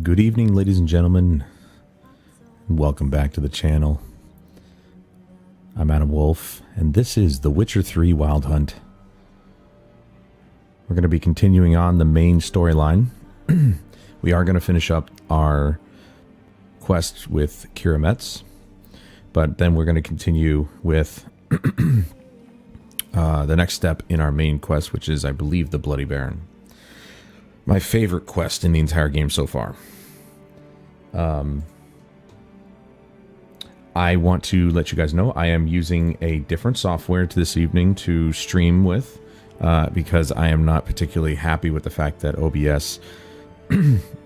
Good evening, ladies and gentlemen. Welcome back to the channel. I'm Adam Wolf, and this is The Witcher 3 Wild Hunt. We're going to be continuing on the main storyline. We are going to finish up our quest with Keira Metz, but then we're going to continue with the next step in our main quest, which is, I believe, the Bloody Baron. My favorite quest in the entire game so far. I want to let you guys know I am using a different software this evening to stream with, because I am not particularly happy with the fact that OBS,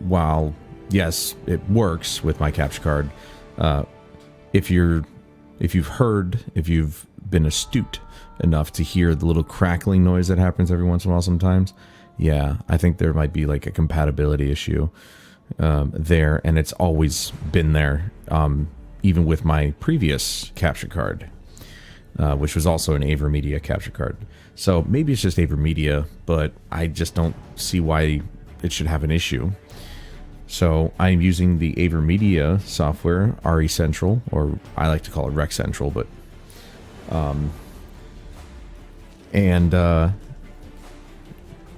while yes, it works with my capture card, if you've been astute enough to hear the little crackling noise that happens every once in a while sometimes, yeah, I think there might be like a compatibility issue there, and it's always been there, even with my previous capture card, which was also an AverMedia capture card. So maybe it's just AverMedia, but I just don't see why it should have an issue. So I'm using the AverMedia software, RE Central, or I like to call it Rec Central, but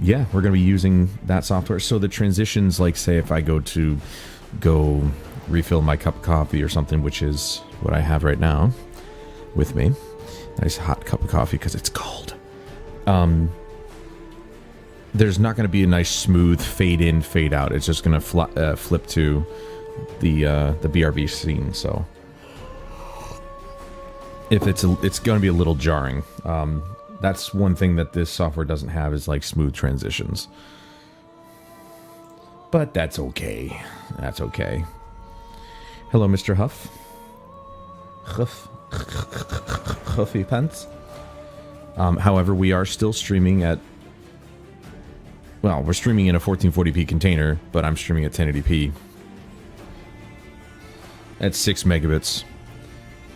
yeah, we're going to be using that software. So the transitions, like say if I go refill my cup of coffee or something, which is what I have right now with me. Nice hot cup of coffee because it's cold. There's not going to be a nice smooth fade in, fade out. It's just going to flip to the BRB scene. So if it's going to be a little jarring. That's one thing that this software doesn't have, is like smooth transitions. But that's okay. That's okay. Hello, Mr. Huff. Huffy Pants. However, we are still streaming at... Well, we're streaming in a 1440p container, but I'm streaming at 1080p. At 6 megabits.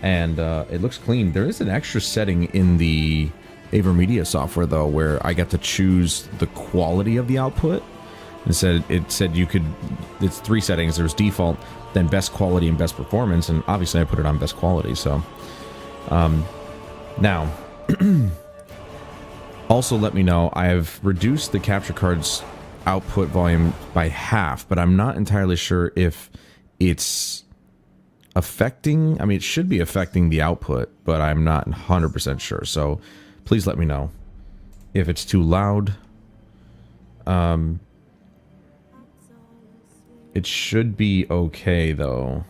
And it looks clean. There is an extra setting in the AverMedia software, though, where I got to choose the quality of the output. It said you could... It's 3 settings. There's default, then best quality and best performance, and obviously I put it on best quality, so... Now... Also, let me know, I have reduced the capture card's output volume by half, but I'm not entirely sure if it's affecting... I mean, it should be affecting the output, but I'm not 100% sure, so please let me know if it's too loud. It should be okay, though.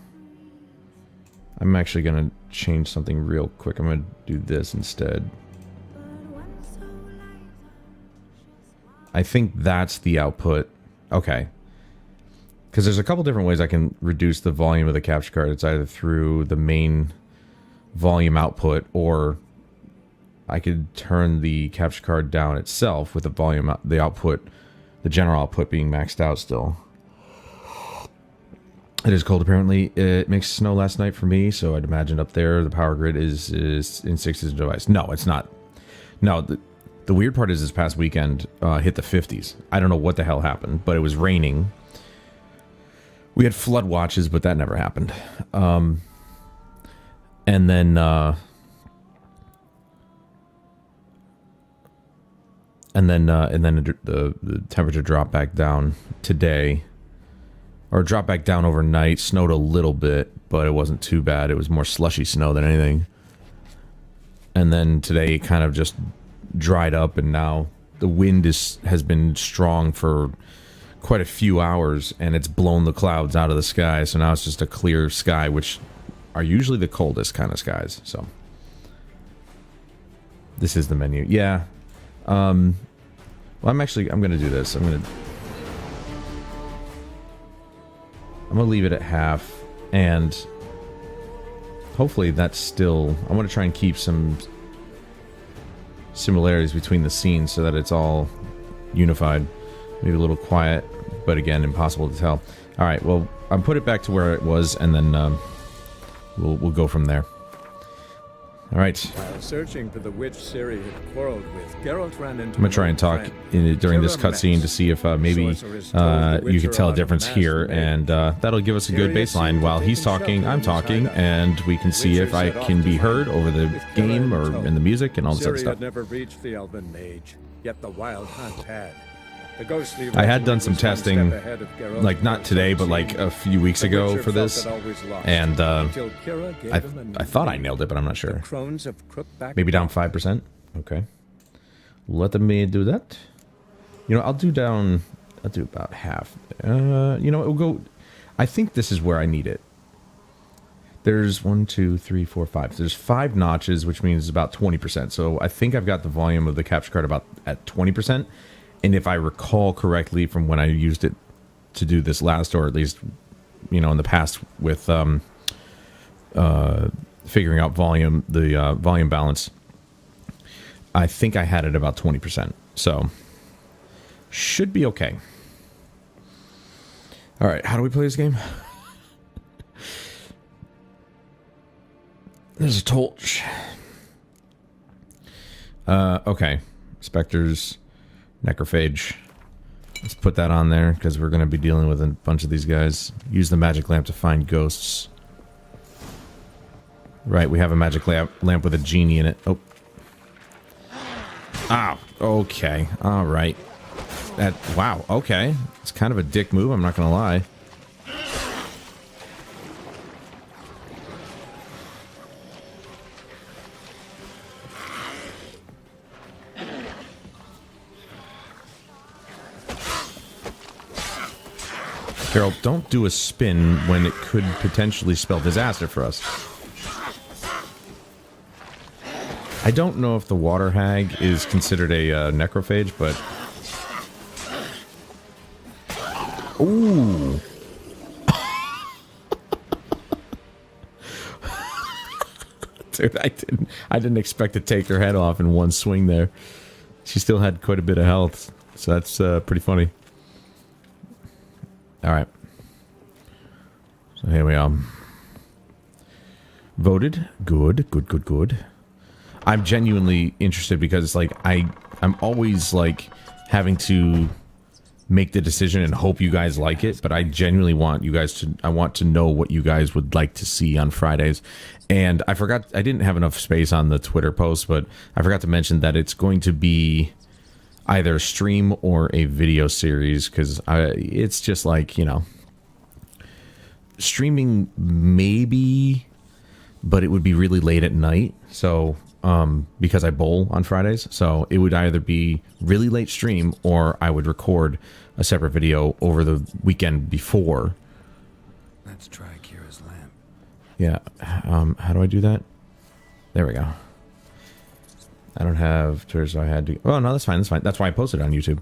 I'm actually going to change something real quick. I'm going to do this instead. I think that's the output. Okay. Because there's a couple different ways I can reduce the volume of the capture card. It's either through the main volume output, or I could turn the capture card down itself with the volume, the output, the general output being maxed out still. It is cold, apparently. It makes snow last night for me, so I'd imagine up there the power grid is in 6's device. No, it's not. No, the weird part is this past weekend hit the 50s. I don't know what the hell happened, but it was raining. We had flood watches, but that never happened. And then the temperature dropped back down today, or dropped back down overnight. Snowed a little bit, but it wasn't too bad. It was more slushy snow than anything. And then today it kind of just dried up, and now the wind has been strong for quite a few hours, and it's blown the clouds out of the sky. So now it's just a clear sky, which are usually the coldest kind of skies. So this is the menu. Yeah. Well, I'm going to do this. I'm going to leave it at half, and hopefully that's still... I want to try and keep some similarities between the scenes so that it's all unified. Maybe a little quiet, but again, impossible to tell. All right, well, I'll put it back to where it was, and then we'll go from there. All right. While searching for the witch Ciri had quarreled with, Geralt ran into I'm gonna try and talk during this Kira cutscene to Metz. see if maybe Sorceress told the you Witcher can tell a about difference masked here, maid. and that'll give us a good Ciri baseline. seemed to While take he's shelter talking, in I'm his talking, hideout. and we can see Witcher if I set off can to be find heard over the with Kira game or tow. in the music and all this other Ciri stuff. had never reached the Elven Mage, yet the Wild Hunt had. The ghostly I had done regiment some was one testing, step ahead of Geralt like not and today, but Ciri. like a few weeks The ago Witcher for felt this, it always lost, and until Kira gave him a new I thought I name. nailed it, but I'm not sure. The Crones of Crookback Maybe down Park. 5%. Okay. Let me do that. You know, I'll do about half. You know, it'll go. I think this is where I need it. There's 1, 2, 3, 4, 5. There's 5 notches, which means about 20%. So I think I've got the volume of the capture card about at 20%. And if I recall correctly from when I used it to do this last, or at least, you know, in the past with figuring out volume, the volume balance, I think I had it about 20%. So should be okay. All right, how do we play this game? There's a torch. Okay. Spectres, Necrophage. Let's put that on there, because we're going to be dealing with a bunch of these guys. Use the magic lamp to find ghosts. Right, we have a magic lamp with a genie in it. Oh. Ah, okay. Alright. Wow, okay. It's kind of a dick move, I'm not going to lie. Carol, don't do a spin when it could potentially spell disaster for us. I don't know if the water hag is considered a necrophage, but... Ooh! Dude, I didn't expect to take her head off in one swing there. She still had quite a bit of health, so that's pretty funny. Alright. So here we are. Voted. Good, good, good, good. I'm genuinely interested because, like, I'm always, like, having to make the decision and hope you guys like it, but I genuinely want you guys to, I want to know what you guys would like to see on Fridays. And I didn't have enough space on the Twitter post, but I forgot to mention that it's going to be either a stream or a video series, because it's just like, you know, streaming maybe, but it would be really late at night, so because I bowl on Fridays, so it would either be really late stream or I would record a separate video over the weekend before. Let's try Kira's lamp. Yeah, how do I do that? There we go. I don't have Twitter, so I had to... Oh, no, that's fine, that's fine. That's why I posted it on YouTube.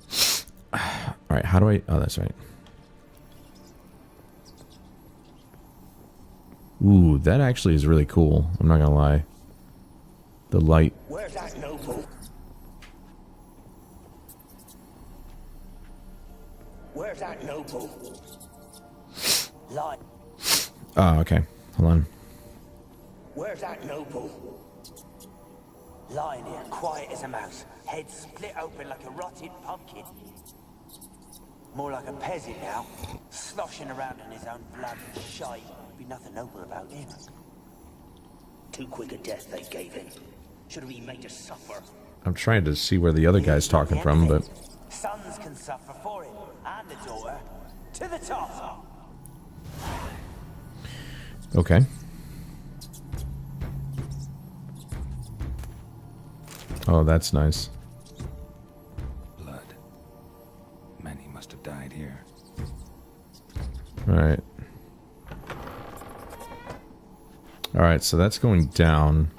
Alright, how do I... Oh, that's right. Ooh, that actually is really cool. I'm not gonna lie. The light. Where's that noble? Where's that noble? Lie. Oh, okay. Hold on. Where's that noble? Lying here, quiet as a mouse, head split open like a rotted pumpkin. More like a peasant now, sloshing around in his own blood and shite. Be nothing noble about him. Too quick a death they gave him. Should have been made to suffer. I'm trying to see where the other guy's talking from, but... Sons can suffer for him, and the daughter. To the top! Okay. Oh, that's nice. Blood. Many must have died here. Alright. Alright, so that's going down.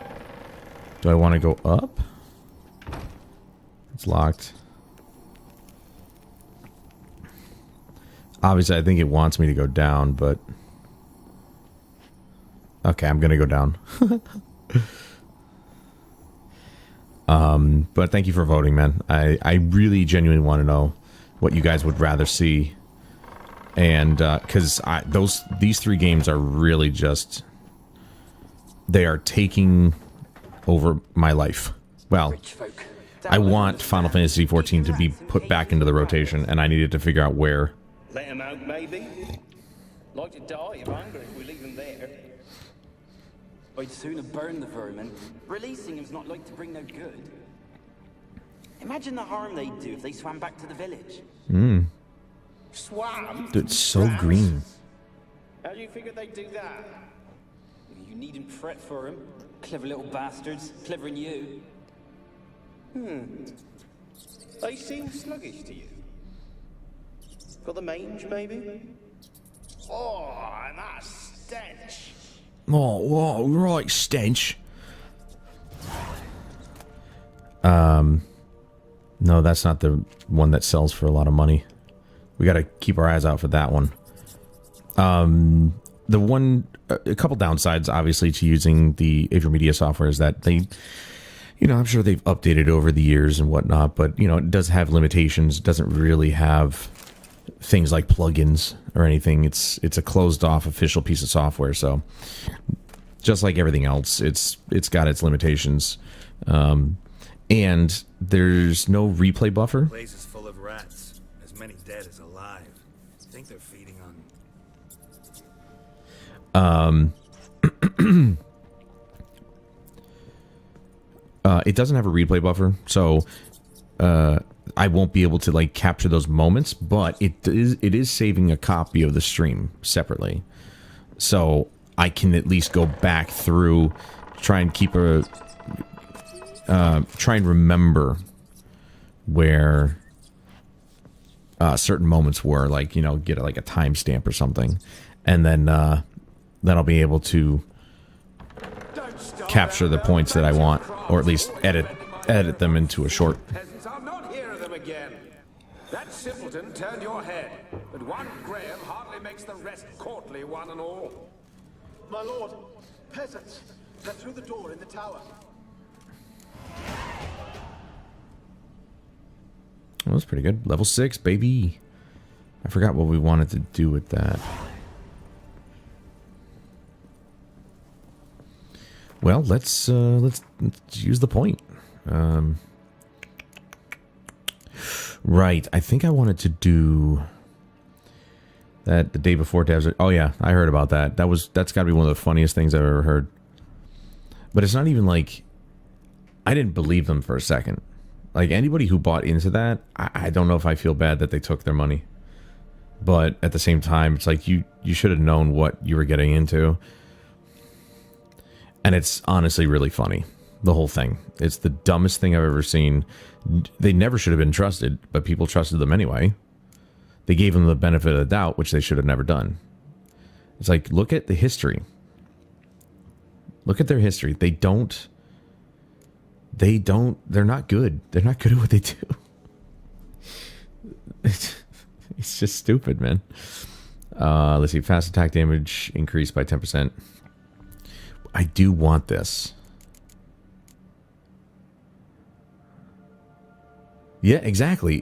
Do I want to go up? It's locked. Obviously, I think it wants me to go down, but... Okay, I'm gonna go down. But thank you for voting, man. I really genuinely want to know what you guys would rather see. And, because these 3 games are really just... They are taking over my life. Well, I want Final Fantasy XIV to be put back into the rotation, and I needed to figure out where. Let him out, maybe? Like to die of hunger if we leave him there. I'd sooner burn the vermin. Releasing him's not like to bring no good. Imagine the harm they'd do if they swam back to the village. Swam? Dude, it's so green. How do you figure they'd do that? You needn't fret for him. Clever little bastards. Clever than you. They seem sluggish to you. Got the mange, maybe? Oh, and that stench. Oh, right, stench. No, that's not the one that sells for a lot of money. We got to keep our eyes out for that one. The one, a couple downsides, obviously, to using the Adrian Media software is that they, you know, I'm sure they've updated over the years and whatnot, but, you know, it does have limitations. It doesn't really have things like plugins or anything. It's a closed off official piece of software. So just like everything else, it's got its limitations. And there's no replay buffer. The place is full of rats. As many dead as alive. I think they're feeding on... It doesn't have a replay buffer, so I won't be able to like capture those moments, but it is saving a copy of the stream separately. So I can at least go back through, try and keep a try and remember where certain moments were, like, you know, get like a timestamp or something, and then I'll be able to capture the points that I want, or at least edit them into a short. Peasants, I'll not hear them again. That simpleton turned your head, but one Graham hardly makes the rest courtly, one and all. My lord, peasants, they're through the door in the tower. Well, that's pretty good. Level 6, baby. I forgot what we wanted to do with that. Well, let's use the point. Right, I think I wanted to do that the day before Desert. Oh yeah, I heard about that. That's got to be one of the funniest things I've ever heard. But it's not even like I didn't believe them for a second. Like, anybody who bought into that, I don't know if I feel bad that they took their money. But at the same time, it's like you should have known what you were getting into. And it's honestly really funny, the whole thing. It's the dumbest thing I've ever seen. They never should have been trusted, but people trusted them anyway. They gave them the benefit of the doubt, which they should have never done. It's like, look at the history. Look at their history. They're not good. They're not good at what they do. It's just stupid, man. Let's see. Fast attack damage increased by 10%. I do want this. Yeah, exactly.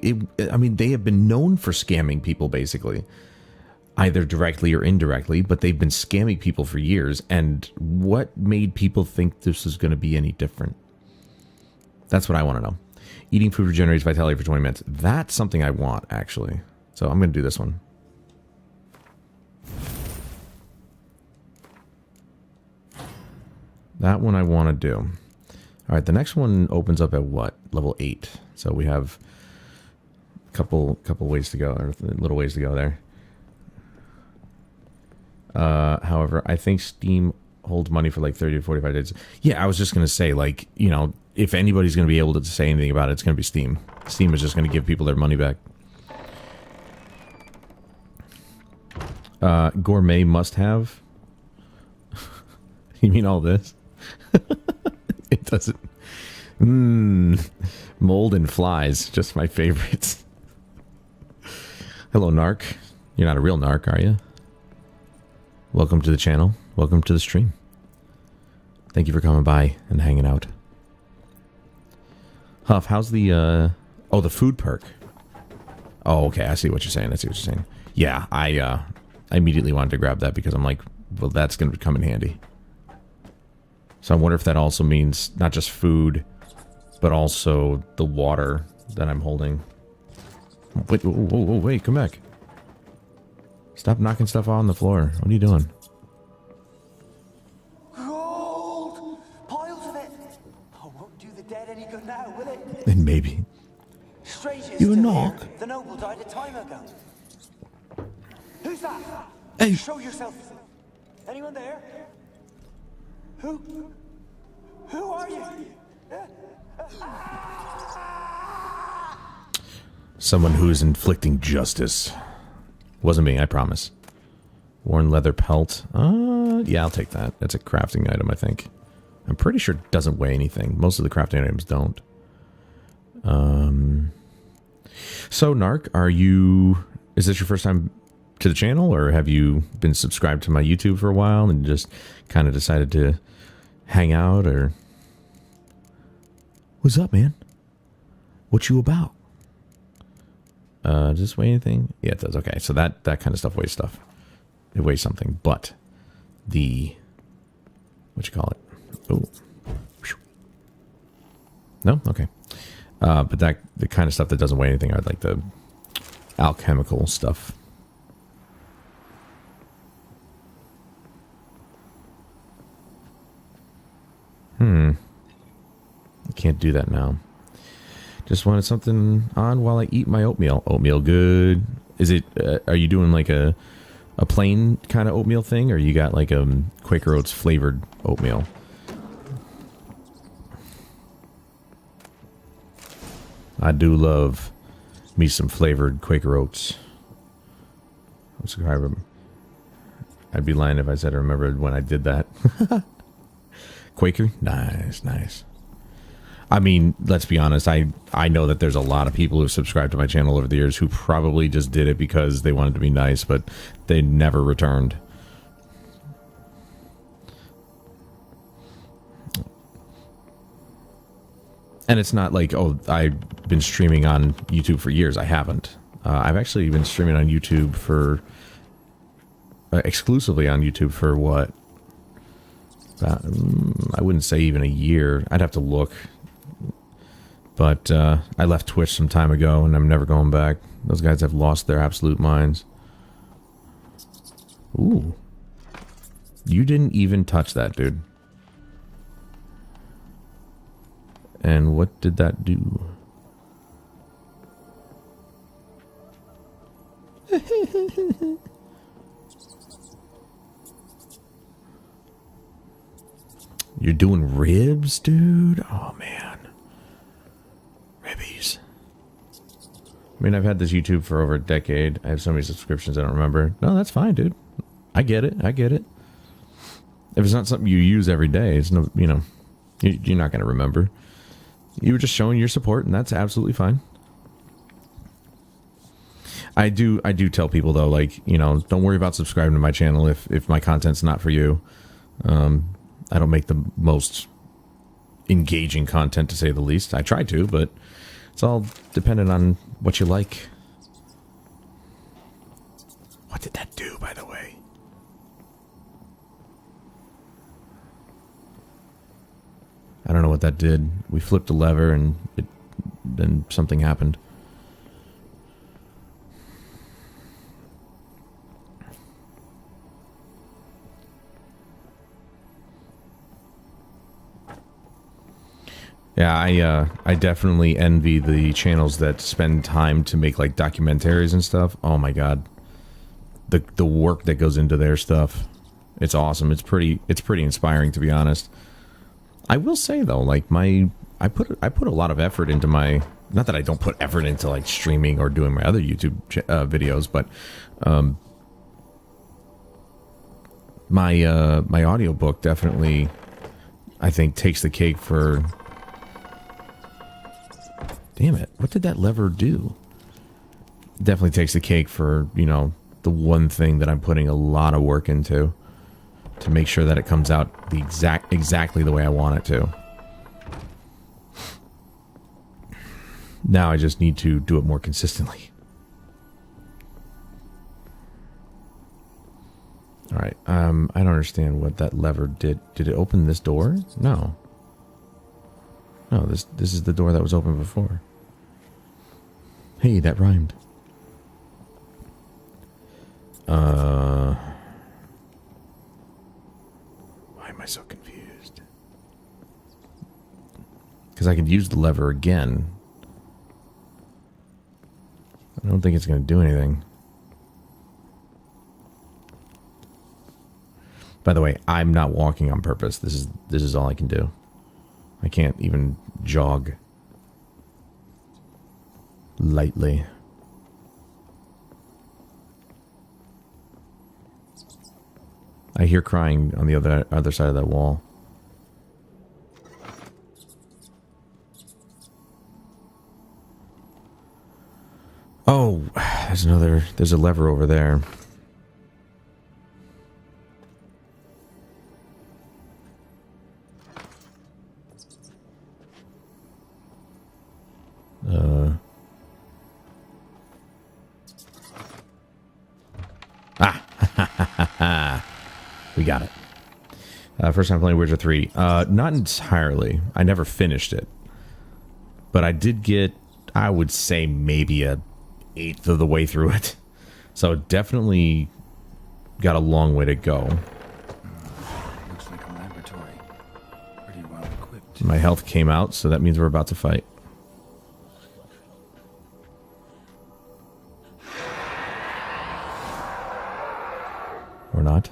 I mean, they have been known for scamming people, basically. Either directly or indirectly, but they've been scamming people for years. And what made people think this was going to be any different? That's what I want to know. Eating food regenerates vitality for 20 minutes. That's something I want, actually. So I'm going to do this one. That one I want to do. All right, the next one opens up at what? Level 8. So we have a couple ways to go, or a little ways to go there. However, I think Steam holds money for like 30 to 45 days. Yeah, I was just going to say, like, you know, if anybody's going to be able to say anything about it, it's going to be Steam. Steam is just going to give people their money back. Gourmet must have. You mean all this? It doesn't. Mold and flies, just my favorites. Hello, Narc. You're not a real Narc, are you? Welcome to the channel. Welcome to the stream. Thank you for coming by and hanging out. Huff, how's the the food perk? Oh, okay, I see what you're saying. Yeah, I immediately wanted to grab that because I'm like, well, that's going to come in handy. So I wonder if that also means not just food, but also the water that I'm holding. Wait, whoa, wait, come back. Stop knocking stuff on the floor. What are you doing? Gold! Piles of it! Oh, won't do the dead any good now, will it? And maybe. Strangers You to knock? here. The noble died a time ago. Who's that? Hey. Show yourself. Anyone there? Who are you? Someone who is inflicting justice. Wasn't me, I promise. Worn leather pelt. Yeah, I'll take that. That's a crafting item, I think. I'm pretty sure it doesn't weigh anything. Most of the crafting items don't. So, Narc, is this your first time to the channel, or have you been subscribed to my YouTube for a while and just kind of decided to hang out, or... What's up, man? What you about? Does this weigh anything? Yeah, it does. Okay, so that kind of stuff weighs stuff. It weighs something, but the... What you call it? Oh. No? Okay. But the kind of stuff that doesn't weigh anything are like the alchemical stuff. I can't do that now. Just wanted something on while I eat my oatmeal. Oatmeal good. Is it, are you doing like a plain kind of oatmeal thing, or you got like a Quaker Oats flavored oatmeal? I do love me some flavored Quaker Oats. I'd be lying if I said I remembered when I did that. Quaker? Nice, nice. I mean, let's be honest, I know that there's a lot of people who've subscribed to my channel over the years who probably just did it because they wanted to be nice, but they never returned. And it's not like, oh, I've been streaming on YouTube for years. I haven't. I've actually been streaming on YouTube for... exclusively on YouTube for what? I wouldn't say even a year. I'd have to look. But I left Twitch some time ago, and I'm never going back. Those guys have lost their absolute minds. Ooh. You didn't even touch that, dude. And what did that do? You're doing ribs, dude? Oh, man. Ribbies. I mean, I've had this YouTube for over a decade. I have so many subscriptions I don't remember. No, that's fine, dude. I get it. I get it. If it's not something you use every day, it's no, you know, you're not going to remember. You were just showing your support, and that's absolutely fine. I do tell people, though, like, you know, don't worry about subscribing to my channel if my content's not for you. I don't make the most engaging content, to say the least. I try to, but it's all dependent on what you like. What did that do, by the way? I don't know what that did. We flipped a lever and then something happened. Yeah, I definitely envy the channels that spend time to make like documentaries and stuff. Oh my god. The work that goes into their stuff. It's awesome. It's pretty inspiring, to be honest. I will say though, like I put a lot of effort into my, not that I don't put effort into like streaming or doing my other YouTube videos, but my audiobook definitely, I think, takes the cake for... Damn it, what did that lever do? Definitely takes the cake for, you know, the one thing that I'm putting a lot of work into to make sure that it comes out the exactly the way I want it to. Now I just need to do it more consistently. All right. I don't understand what that lever did. Did it open this door? No. No, this is the door that was open before. Hey, that rhymed. Why am I so confused? Because I could use the lever again. I don't think it's going to do anything. By the way, I'm not walking on purpose. This is all I can do. I can't even jog lightly. I hear crying on the other side of that wall. Oh, there's a lever over there. We got it. First time playing Witcher 3. Not entirely. I never finished it. But I did get, I would say, maybe a 1/8 of the way through it. So definitely got a long way to go. Looks like a laboratory. Pretty well equipped. My health came out, so that means we're about to fight. Or not.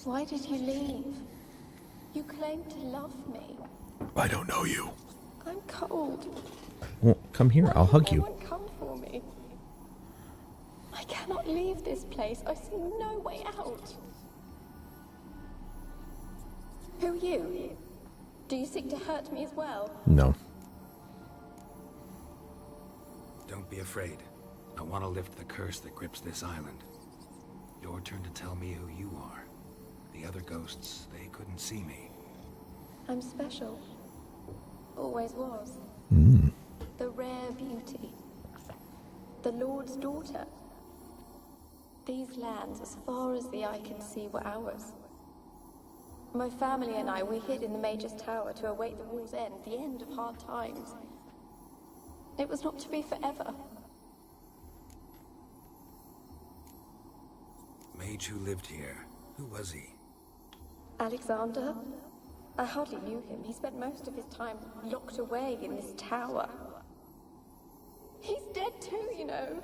Why did you leave? You claimed to love me. I don't know you. I'm cold. Well, come here. I'll hug you. No one come for me. I cannot leave this place. I see no way out. Who are you? Do you seek to hurt me as well? No. Don't be afraid. I want to lift the curse that grips this island. Your turn to tell me who you are. The other ghosts, they couldn't see me. I'm special. Always was. The rare beauty. The Lord's daughter. These lands, as far as the eye can see, were ours. My family and I, we hid in the Mage's Tower to await the war's end, the end of hard times. It was not to be forever. Mage who lived here. Who was he? Alexander? I hardly knew him. He spent most of his time locked away in this tower. He's dead too, you know.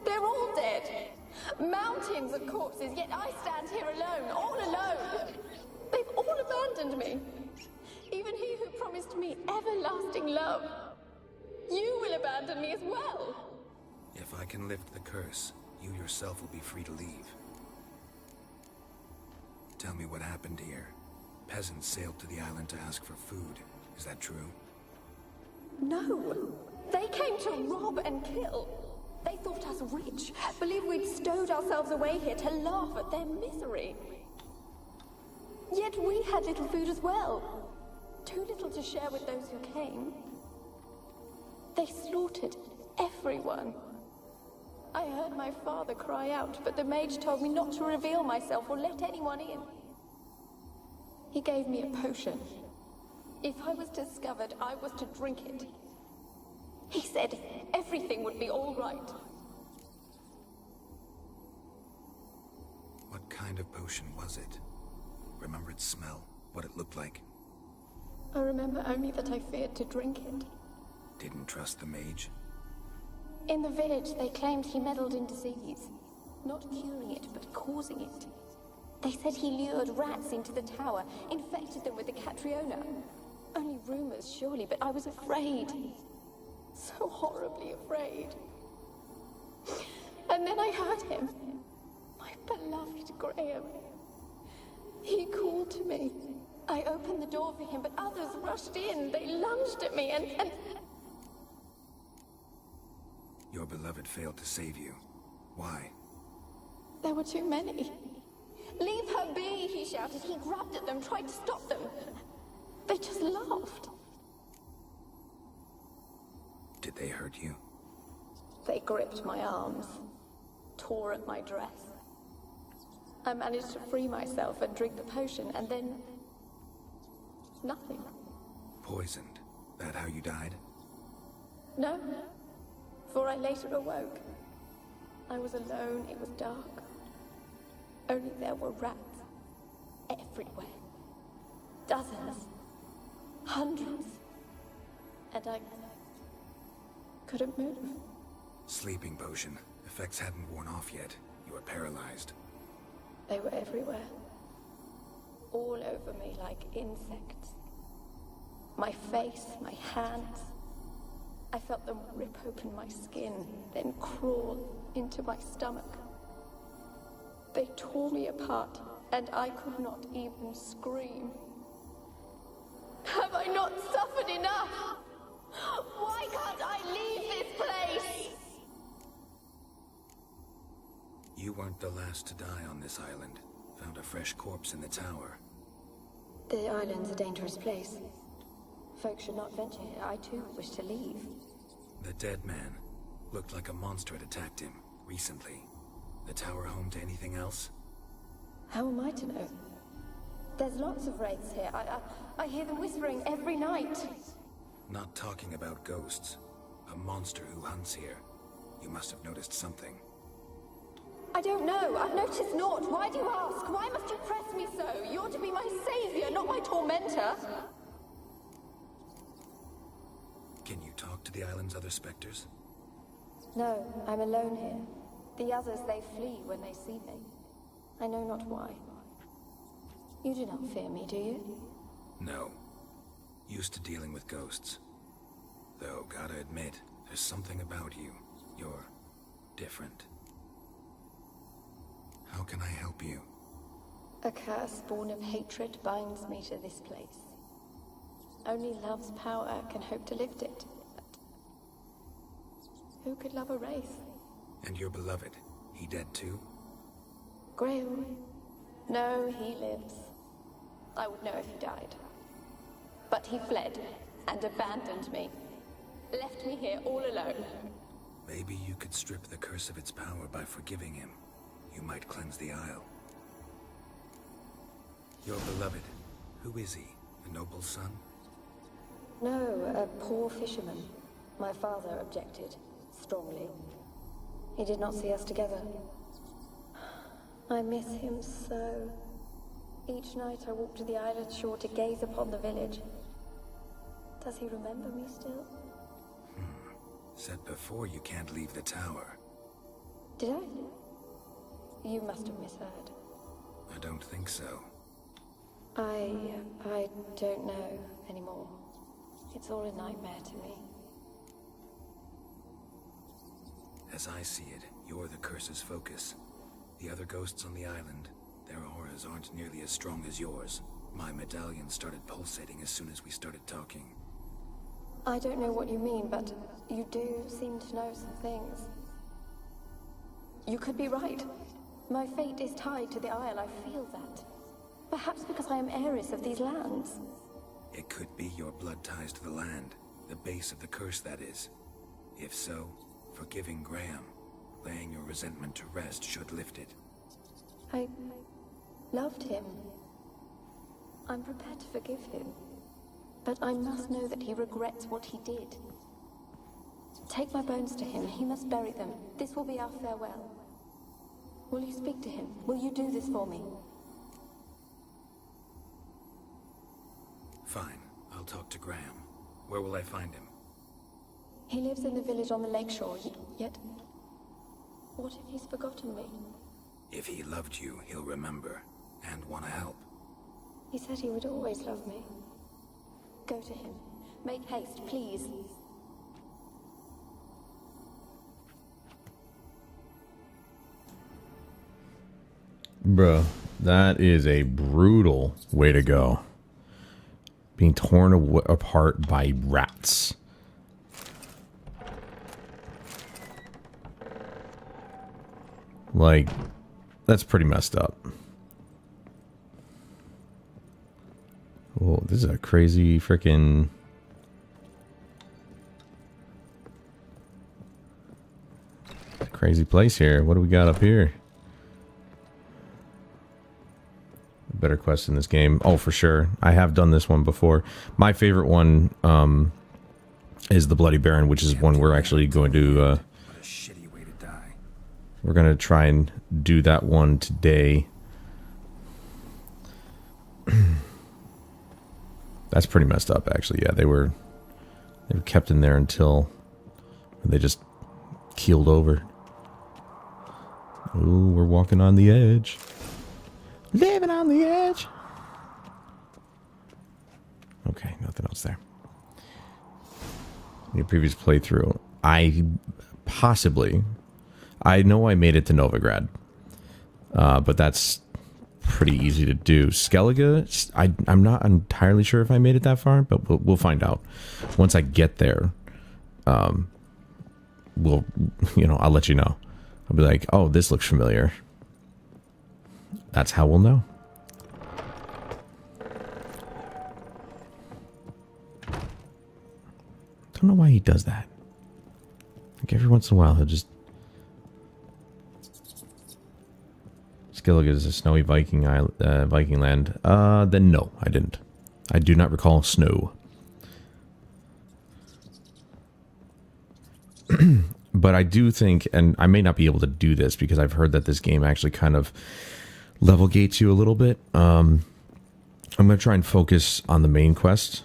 They're all dead. Mountains of corpses, yet I stand here alone, all alone. They've all abandoned me. Even he who promised me everlasting love. You will abandon me as well. If I can lift the curse, you yourself will be free to leave. Tell me what happened here. Peasants sailed to the island to ask for food. Is that true? No. They came to rob and kill. They thought us rich, believed we'd stowed ourselves away here to laugh at their misery. Yet we had little food as well. Too little to share with those who came. They slaughtered everyone. I heard my father cry out, but the mage told me not to reveal myself or let anyone in. He gave me a potion. If I was discovered, I was to drink it. He said everything would be all right. What kind of potion was it? Remember its smell? What it looked like? I remember only that I feared to drink it. Didn't trust the mage? In the village, they claimed he meddled in disease. Not curing it, but causing it. They said he lured rats into the tower, infected them with the Catriona. Only rumors, surely, but I was afraid. So horribly afraid. And then I heard him. My beloved Graham. He called to me. I opened the door for him, but others rushed in. They lunged at me and... Your beloved failed to save you. Why? There were too many. Leave her be, he shouted. He grabbed at them, tried to stop them. They just laughed. Did they hurt you? They gripped my arms, tore at my dress. I managed to free myself and drink the potion, and then... nothing. Poisoned. That how you died? No, for I later awoke. I was alone, it was dark. Only there were rats everywhere. Dozens. Hundreds. And I couldn't move. Sleeping potion. Effects hadn't worn off yet. You were paralyzed. They were everywhere. All over me like insects. My face, my hands. I felt them rip open my skin, then crawl into my stomach. They tore me apart, and I could not even scream. Have I not suffered enough? Why can't I leave this place? You weren't the last to die on this island. Found a fresh corpse in the tower. The island's a dangerous place. Folks should not venture here. I too wish to leave. The dead man. Looked like a monster had attacked him, recently. The tower home to anything else? How am I to know? There's lots of wraiths here. I hear them whispering every night. Not talking about ghosts. A monster who hunts here. You must have noticed something. I don't know. I've noticed naught. Why do you ask? Why must you press me so? You're to be my savior, not my tormentor. Can you talk to the island's other specters? No, I'm alone here. The others, they flee when they see me. I know not why. You do not fear me, do you? No. Used to dealing with ghosts. Though, gotta admit, there's something about you. You're different. How can I help you? A curse born of hatred binds me to this place. Only love's power can hope to lift it. But who could love a wraith? And your beloved, he dead too? Graham? No, he lives. I would know if he died. But he fled and abandoned me. Left me here all alone. Maybe you could strip the curse of its power by forgiving him. You might cleanse the isle. Your beloved, who is he? A noble son? No, a poor fisherman. My father objected, strongly. He did not see us together. I miss him so. Each night I walk to the island shore to gaze upon the village. Does he remember me still? Said before you can't leave the tower. Did I? You must have misheard. I don't think so. I don't know anymore. It's all a nightmare to me. As I see it, you're the curse's focus. The other ghosts on the island, their auras aren't nearly as strong as yours. My medallion started pulsating as soon as we started talking. I don't know what you mean, but you do seem to know some things. You could be right. My fate is tied to the Isle, I feel that. Perhaps because I am heiress of these lands. It could be your blood ties to the land, the base of the curse, that is. If so, forgiving Graham, laying your resentment to rest should lift it. I loved him. I'm prepared to forgive him. But I must know that he regrets what he did. Take my bones to him. He must bury them. This will be our farewell. Will you speak to him? Will you do this for me? Fine. I'll talk to Graham. Where will I find him? He lives in the village on the lakeshore, yet... What if he's forgotten me? If he loved you, he'll remember, and want to help. He said he would always love me. Go to him. Make haste, please. Bro, that is a brutal way to go. Being torn apart by rats. Like, that's pretty messed up. Oh, this is a crazy freaking... Crazy place here. What do we got up here? Better quest in this game. Oh, for sure. I have done this one before. My favorite one is the Bloody Baron, which is one we're actually going to... What a shitty way to die. we're going to try and do that one today. That's pretty messed up, actually. Yeah, they were kept in there until they just keeled over. Ooh, we're walking on the edge. Living on the edge. Okay, nothing else there. In your previous playthrough, I know I made it to Novigrad, but that's pretty easy to do. Skellige, I'm not entirely sure if I made it that far, but we'll find out once I get there. I'll let you know. I'll be like, oh, this looks familiar. That's how we'll know. Don't know why he does that. Like every once in a while, he'll just... Skellige is a snowy Viking land. Then no, I didn't. I do not recall snow. But I do think, and I may not be able to do this because I've heard that this game actually kind of level gates you a little bit. I'm going to try and focus on the main quest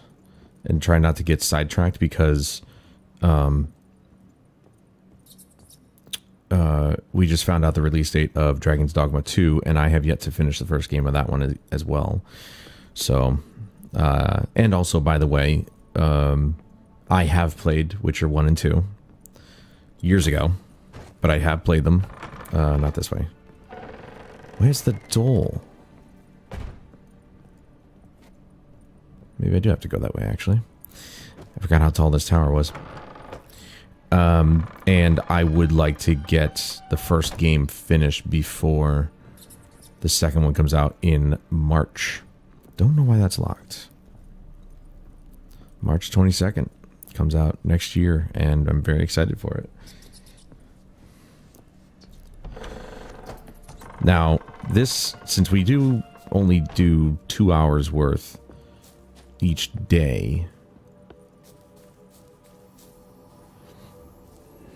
and try not to get sidetracked because we just found out the release date of Dragon's Dogma 2, and I have yet to finish the first game of that one as well. So, and also, by the way, I have played Witcher 1 and 2 years ago, but I have played them. Not this way. Where's the door? Maybe I do have to go that way, actually. I forgot how tall this tower was. And I would like to get the first game finished before the second one comes out in March. Don't know why that's locked. March 22nd comes out next year, and I'm very excited for it. Now, this, since we do only do 2 hours worth each day.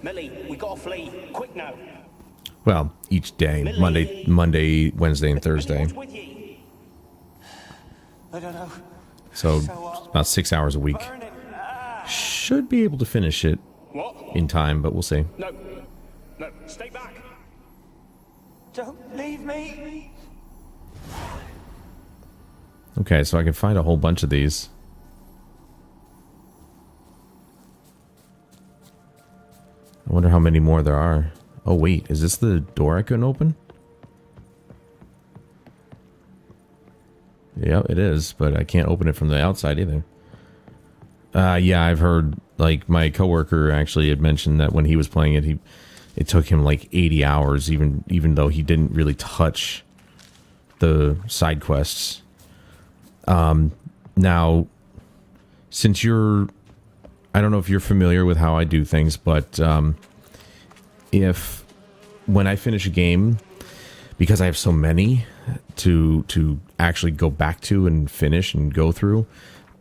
Millie, we gotta flee. Quick now. Well, each day. Millie. Monday, Wednesday, and Thursday. What's with you? I don't know. So, about 6 hours a week. Burn it. Should be able to finish it What? in time, but we'll see. No. No, stay back. Don't leave me. Okay, so I can find a whole bunch of these. I wonder how many more there are. Oh, wait. Is this the door I couldn't open? Yeah, it is, but I can't open it from the outside either. Yeah, I've heard, like, my coworker actually had mentioned that when he was playing it, it took him like 80 hours, even though he didn't really touch the side quests. Now, since I don't know if you're familiar with how I do things, but when I finish a game, because I have so many to actually go back to and finish and go through,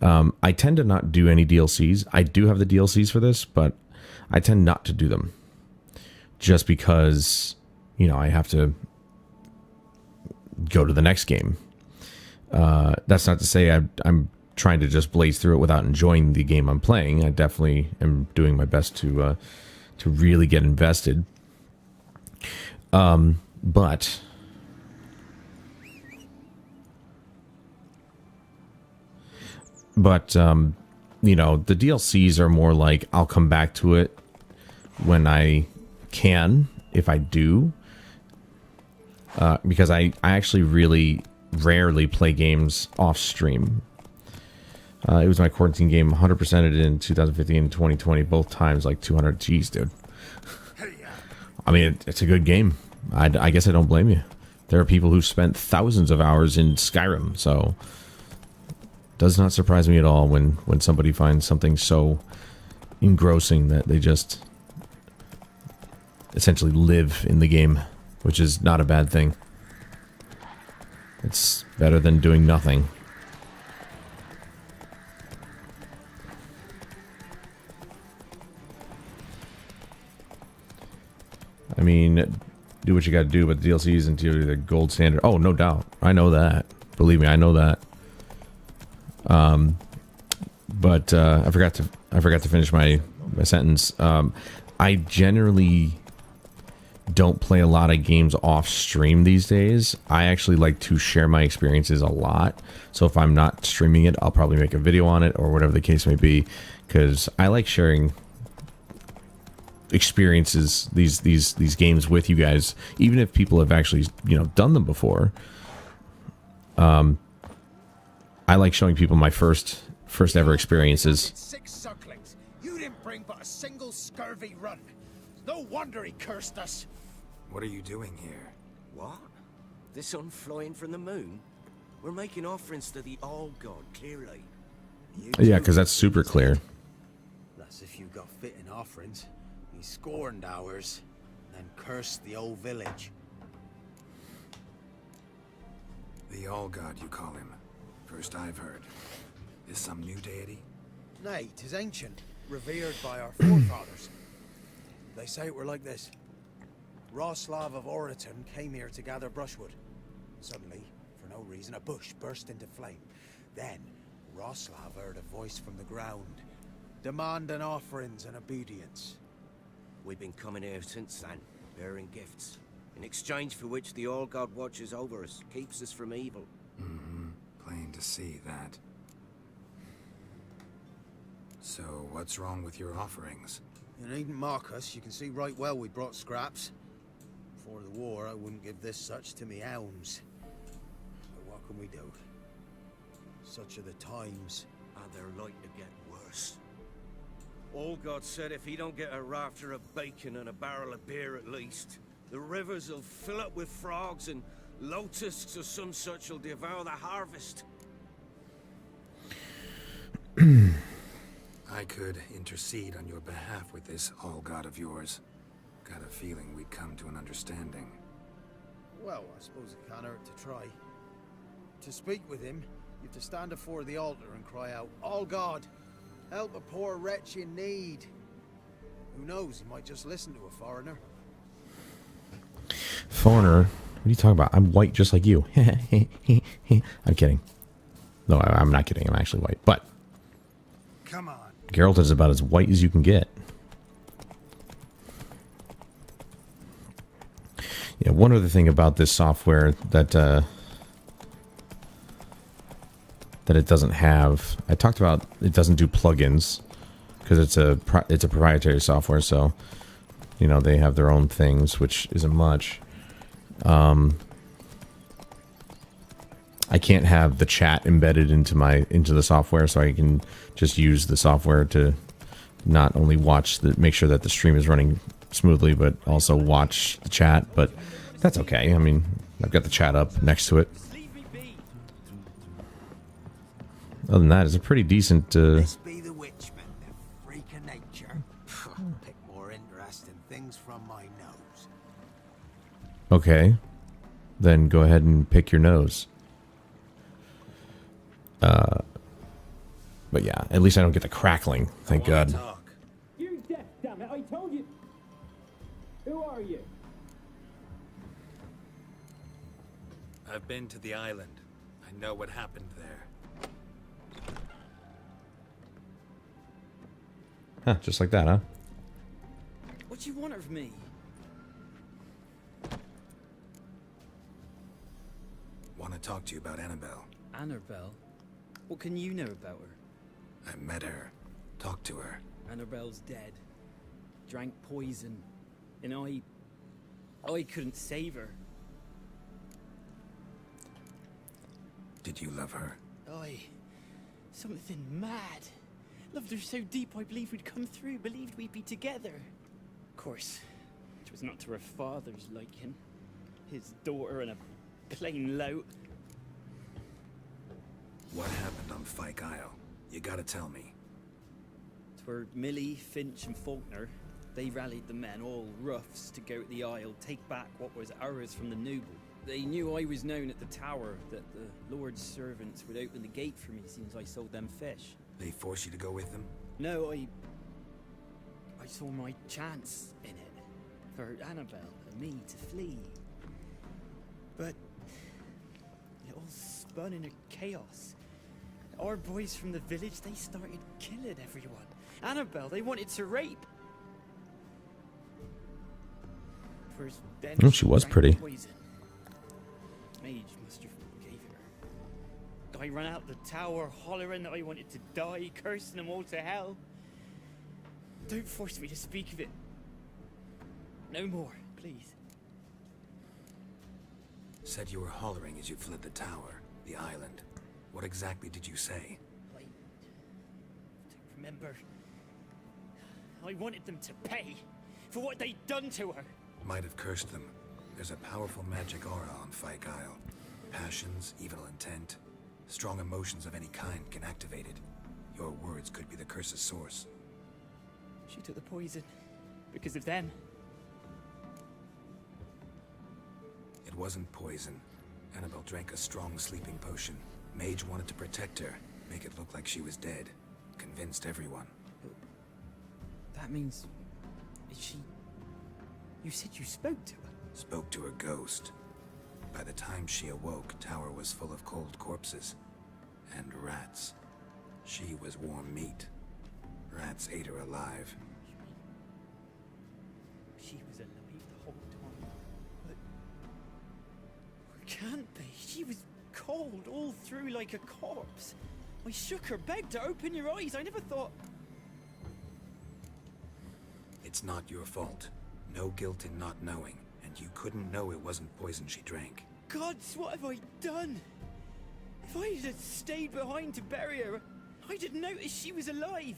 I tend to not do any DLCs. I do have the DLCs for this, but I tend not to do them. Just because, I have to go to the next game. That's not to say I'm trying to just blaze through it without enjoying the game I'm playing. I definitely am doing my best to really get invested. But the DLCs are more like I'll come back to it when I can, if I do. Because I actually really rarely play games off stream. It was my quarantine game, 100%ed in 2015 and 2020, both times like 200. Jeez, dude. I mean, it's a good game. I guess I don't blame you. There are people who've spent thousands of hours in Skyrim, so does not surprise me at all when somebody finds something so engrossing that they just essentially live in the game, which is not a bad thing. It's better than doing nothing. I mean, do what you gotta do, but the DLCs until the gold standard. Oh, no doubt. I know that. Believe me, I know that. But I forgot to finish my sentence. I generally don't play a lot of games off stream these days. I actually like to share my experiences a lot. So if I'm not streaming it, I'll probably make a video on it or whatever the case may be, because I like sharing experiences, these games with you guys, even if people have actually, you know, done them before. I like showing people my first ever experiences. 6 sucklings. You didn't bring but a single scurvy run. No wonder he cursed us. What are you doing here? What? The sun flying from the moon? We're making offerings to the All God, clearly. Yeah, because that's super clear. That's if you got fitting offerings. He scorned ours, then cursed the old village. The All God, you call him. First I've heard. Is some new deity? Nay, 'tis ancient, revered by our forefathers. They say it were like this. Roslav of Oriton came here to gather brushwood. Suddenly, for no reason, a bush burst into flame. Then, Roslav heard a voice from the ground, demanding offerings and obedience. We've been coming here since then, bearing gifts, in exchange for which the All God watches over us, keeps us from evil. Mm-hmm. Plain to see that. So, what's wrong with your offerings? You needn't mock us. You can see right well we brought scraps. Before the war, I wouldn't give this such to me hounds. But what can we do? Such are the times. And they're like to get worse. All God said if he don't get a rafter of bacon and a barrel of beer at least, the rivers will fill up with frogs and locusts or some such will devour the harvest. I could intercede on your behalf with this All God of yours. Got a feeling we'd come to an understanding. Well, I suppose it can't hurt to try. To speak with him, you have to stand before the altar and cry out, All God, help a poor wretch in need. Who knows, he might just listen to a foreigner. Foreigner? What are you talking about? I'm white just like you. I'm kidding. No, I'm not kidding. I'm actually white. But come on. Geralt is about as white as you can get. Yeah, one other thing about this software that it doesn't have. I talked about it doesn't do plugins because it's a proprietary software, so you know they have their own things, which isn't much. I can't have the chat embedded into the software, so I can just use the software to not only make sure that the stream is running smoothly, but also watch the chat. But that's okay. I mean, I've got the chat up next to it. Other than that, it's a pretty decent. This be the witchman, the freak of nature. Pick more interesting things from my nose. Okay, then go ahead and pick your nose. But yeah, at least I don't get the crackling. Thank God. You're deaf, damn it! I told you. Who are you? I've been to the island. I know what happened there. Huh, just like that, huh? What do you want of me? Want to talk to you about Annabelle. Annabelle? What can you know about her? I met her. Talked to her. Annabelle's dead. Drank poison. And I couldn't save her. Did you love her? Something mad. Loved her so deep I believed we'd come through, believed we'd be together. Of course, it was not to her father's liking. His daughter and a plain lout. What happened on Fyke Isle? You gotta tell me. Twere Millie, Finch and Faulkner. They rallied the men, all roughs, to go to the Isle, take back what was ours from the noble. They knew I was known at the tower, that the Lord's servants would open the gate for me since I sold them fish. They forced you to go with them? No, I saw my chance in it. For Annabelle and me to flee. But it all spun into chaos. Our boys from the village, they started killing everyone. Annabelle, they wanted to rape. First, then Oh, she was drank pretty. poison. Mage must have gave her. I ran out the tower, hollering that I wanted to die, cursing them all to hell. Don't force me to speak of it. No more, please. Said you were hollering as you fled the tower, the island. What exactly did you say? I don't remember. I wanted them to pay for what they'd done to her. Might have cursed them. There's a powerful magic aura on Fyke Isle. Passions, evil intent, strong emotions of any kind can activate it. Your words could be the curse's source. She took the poison because of them. It wasn't poison. Annabelle drank a strong sleeping potion. Mage wanted to protect her, make it look like she was dead. Convinced everyone. That means... Is she... You said you spoke to her? Spoke to her ghost. By the time she awoke, Tower was full of cold corpses. And rats. She was warm meat. Rats ate her alive. She was alive the whole time. But... Can't be. She was cold all through like a corpse. I shook her, begged her, open your eyes. I never thought... It's not your fault. No guilt in not knowing, and you couldn't know it wasn't poison she drank. Gods, what have I done? If I had stayed behind to bury her, I didn't notice she was alive.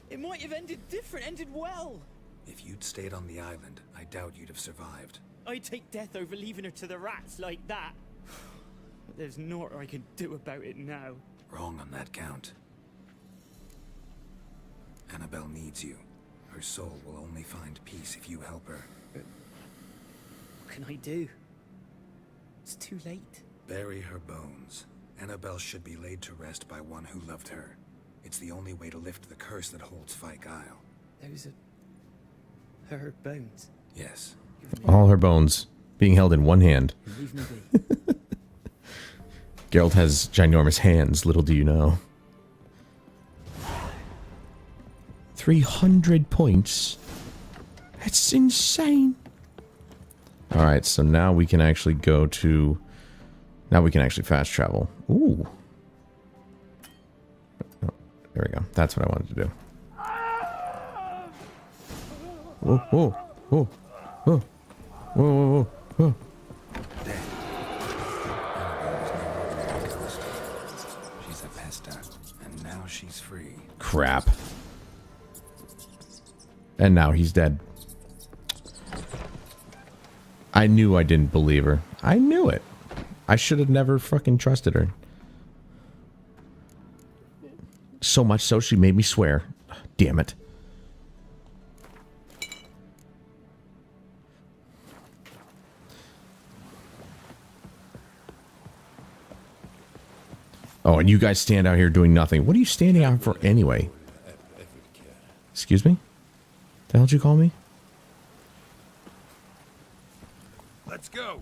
It might have ended different, ended well. If you'd stayed on the island, I doubt you'd have survived. I'd take death over leaving her to the rats like that. But there's naught I can do about it now. Wrong on that count. Annabelle needs you. Her soul will only find peace if you help her. What can I do? It's too late. Bury her bones. Annabelle should be laid to rest by one who loved her. It's the only way to lift the curse that holds Fyke Isle. Those are... her bones. Yes. All her bones being held in one hand. Leave me be. Geralt has ginormous hands, little do you know. 300 points. That's insane. Alright, so now we can actually go to... Now we can actually fast travel. Ooh. Oh, there we go. That's what I wanted to do. Whoa, whoa, whoa, whoa, whoa, whoa, whoa. She's a pesta, and now she's free. Crap. And now he's dead. I knew I didn't believe her. I knew it. I should have never fucking trusted her. So much so she made me swear. Damn it. Oh, and you guys stand out here doing nothing. What are you standing out for anyway? Excuse me? The hell did you call me? Let's go.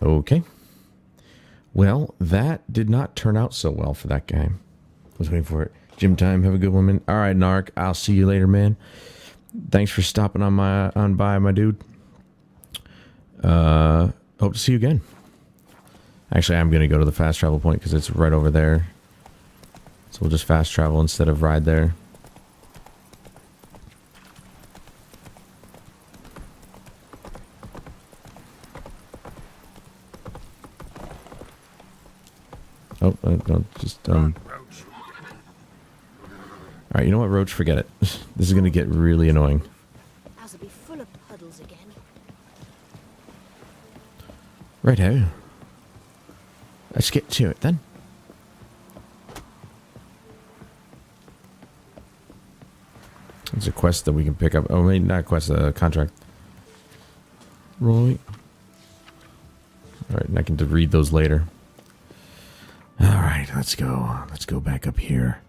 Okay. Well, that did not turn out so well for that guy. I was waiting for it. Gym time. Have a good one, man. All right, Narc. I'll see you later, man. Thanks for stopping on by, my dude. Hope to see you again. Actually, I'm going to go to the fast travel point because it's right over there. So we'll just fast travel instead of ride there. Oh, no, just, Alright, you know what, Roach? Forget it. This is going to get really annoying. Ours will be full of puddles again. Righto. Let's get to it then. There's a quest that we can pick up. Oh, maybe not a quest, a contract. Right. Alright, and I can read those later. Alright, let's go. Let's go back up here.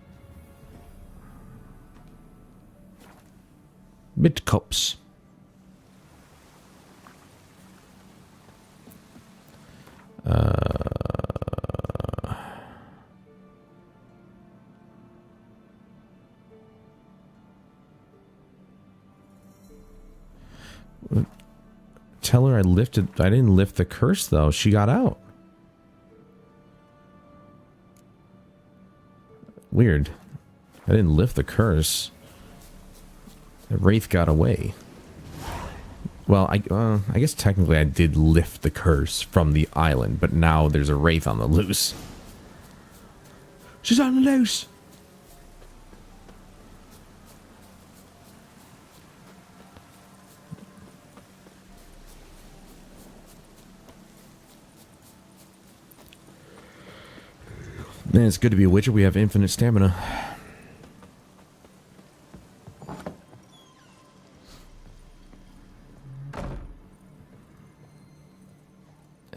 Mid cups. Tell her I didn't lift the curse though. She got out. Weird. I didn't lift the curse. The wraith got away. Well, I guess technically I did lift the curse from the island, but now there's a wraith on the loose. She's on the loose. Man, it's good to be a witcher. We have infinite stamina.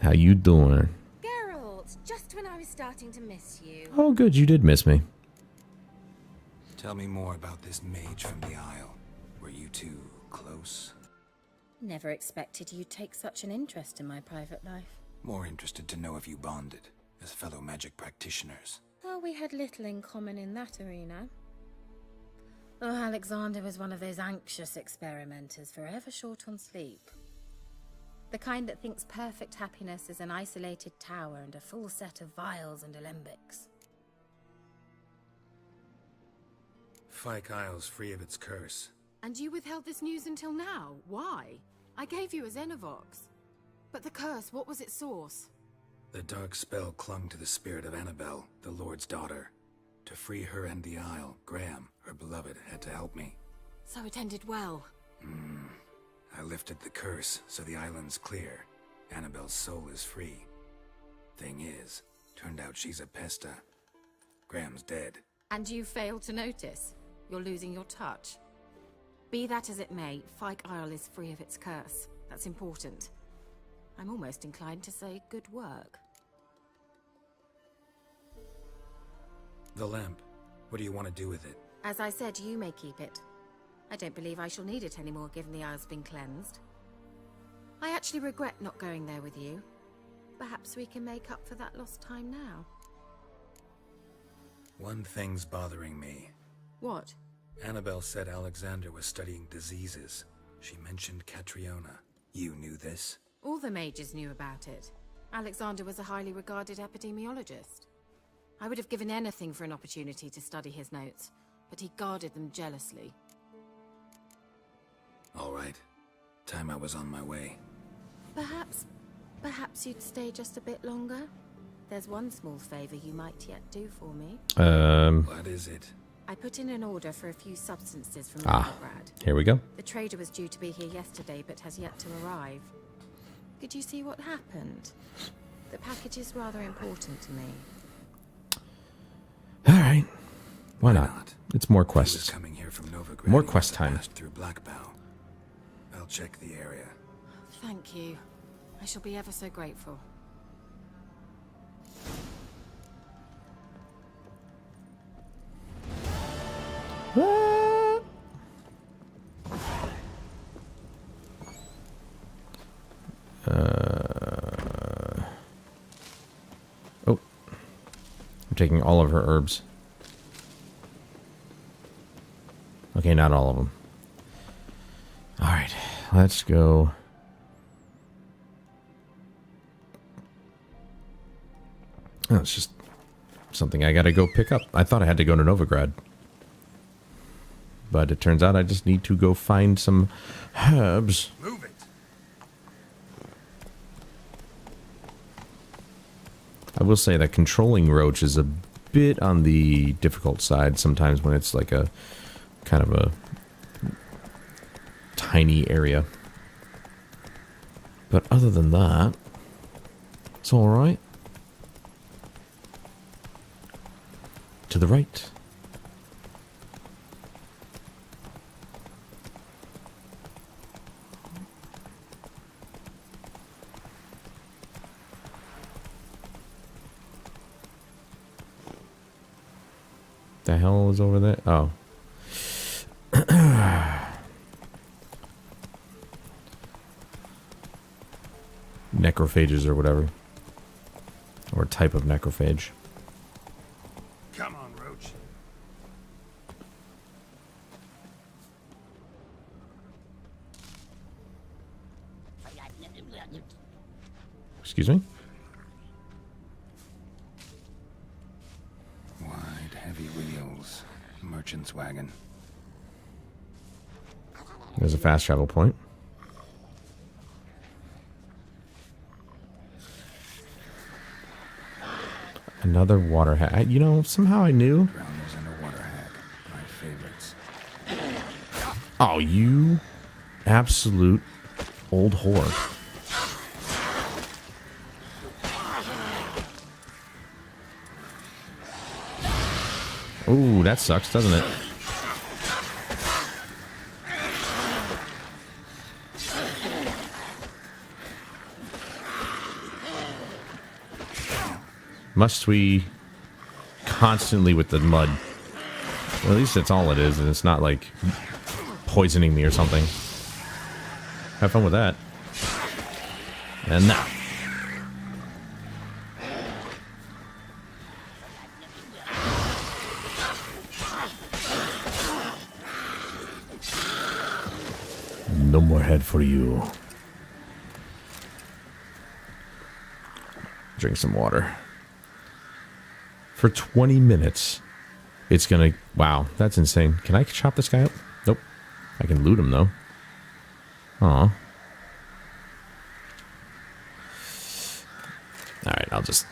How you doing? Geralt, just when I was starting to miss you. Oh, good. You did miss me. Tell me more about this mage from the Isle. Were you two close? Never expected you'd take such an interest in my private life. More interested to know if you bonded as fellow magic practitioners. Well, we had little in common in that arena. Oh, Alexander was one of those anxious experimenters, forever short on sleep. The kind that thinks perfect happiness is an isolated tower and a full set of vials and alembics. Fyke Isle's free of its curse. And you withheld this news until now? Why? I gave you a Xenovox. But the curse, what was its source? The dark spell clung to the spirit of Annabelle, the Lord's daughter. To free her and the Isle, Graham, her beloved, had to help me. So it ended well. I lifted the curse, so the island's clear. Annabelle's soul is free. Thing is, turned out she's a pesta. Graham's dead. And you failed to notice. You're losing your touch. Be that as it may, Fyke Isle is free of its curse. That's important. I'm almost inclined to say good work. The lamp. What do you want to do with it? As I said, you may keep it. I don't believe I shall need it anymore, given the Isle's been cleansed. I actually regret not going there with you. Perhaps we can make up for that lost time now. One thing's bothering me. What? Annabelle said Alexander was studying diseases. She mentioned Catriona. You knew this? All the mages knew about it. Alexander was a highly regarded epidemiologist. I would have given anything for an opportunity to study his notes, but he guarded them jealously. All right. Time I was on my way. Perhaps you'd stay just a bit longer? There's one small favor you might yet do for me. What is it? I put in an order for a few substances from Novigrad. Here we go. The trader was due to be here yesterday, but has yet to arrive. Could you see what happened? The package is rather important to me. Alright. Why not? It's more quests. Coming here from Novigrad, More quest time. Through Blackbow. I'll check the area. Thank you. I shall be ever so grateful. Oh. I'm taking all of her herbs. Okay, not all of them. Alright, let's go. Oh, it's just something I gotta go pick up. I thought I had to go to Novigrad. But it turns out I just need to go find some herbs. Move it. I will say that controlling Roach is a bit on the difficult side sometimes when it's like a kind of a tiny area. But other than that, it's alright. To the right. the hell is over there? Oh. Necrophages or whatever. Or type of necrophage. Come on, Roach. Excuse me? Wide, heavy wheels. Merchant's wagon. There's a fast travel point. Another water hag. You know, somehow I knew. Drowners and a water hag. My favorites. Oh, you absolute old whore. Ooh, that sucks, doesn't it? Must we constantly with the mud? Well, at least that's all it is, and it's not like poisoning me or something. Have fun with that. And now. No more head for you. Drink some water. For 20 minutes, it's gonna... Wow, that's insane. Can I chop this guy up? Nope. I can loot him, though. Aw. Alright, I'll just...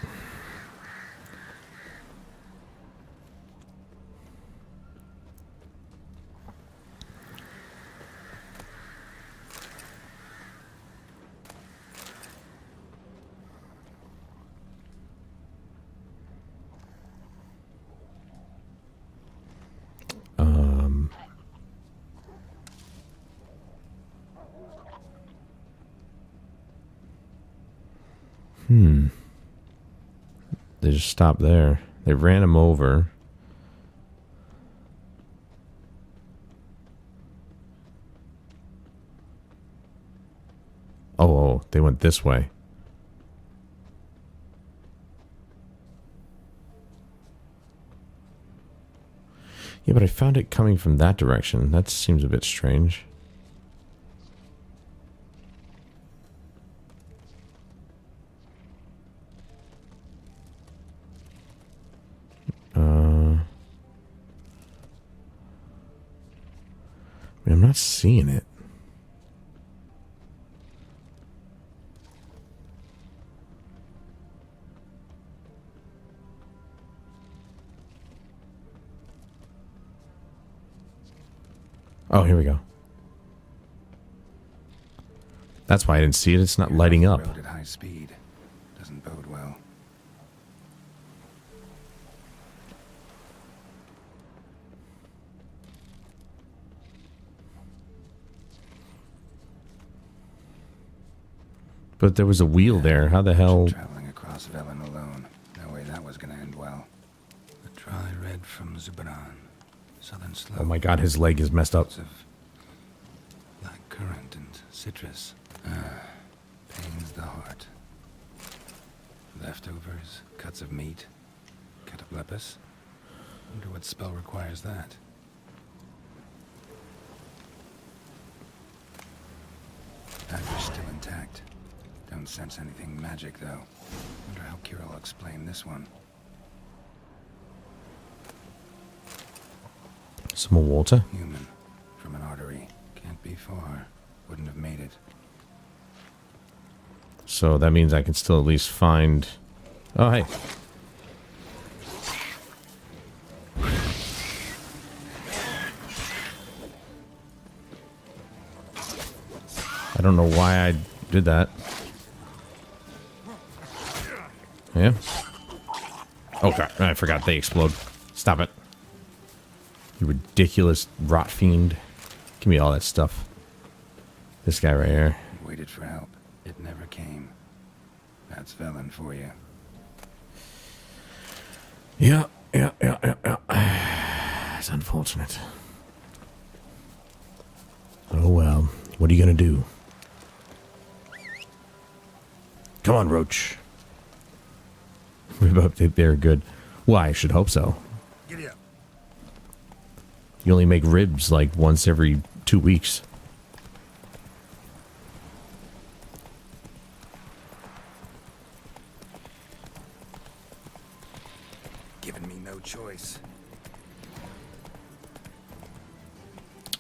They just stopped there. They ran him over. Oh, they went this way. Yeah, but I found it coming from that direction. That seems a bit strange. I'm not seeing it. Oh, here we go. That's why I didn't see it. It's not lighting up. Road at high speed doesn't bode well. But there was a wheel there. How the hell? Traveling across Velen alone. No way that was going to end well. The dry red from Zubran. Southern slope. Oh my god, his leg is messed up. Of black currant and citrus. Pains the heart. Leftovers, cuts of meat. Cataplepis. Wonder what spell requires that. Dagger's still intact. Don't sense anything magic, though. Wonder how Kira will explain this one. Some more water. Human. From an artery. Can't be far. Wouldn't have made it. So that means I can still at least find... Oh, hey. I don't know why I did that. Yeah. Oh, God. I forgot they explode. Stop it. You ridiculous rot fiend. Give me all that stuff. This guy right here. Waited for help. It never came. That's Velen for you. Yeah. unfortunate. Oh well. What are you gonna do? Come on, Roach. Rib update there, good. Well, I should hope so. Giddy up. You only make ribs like once every 2 weeks. Giving me no choice.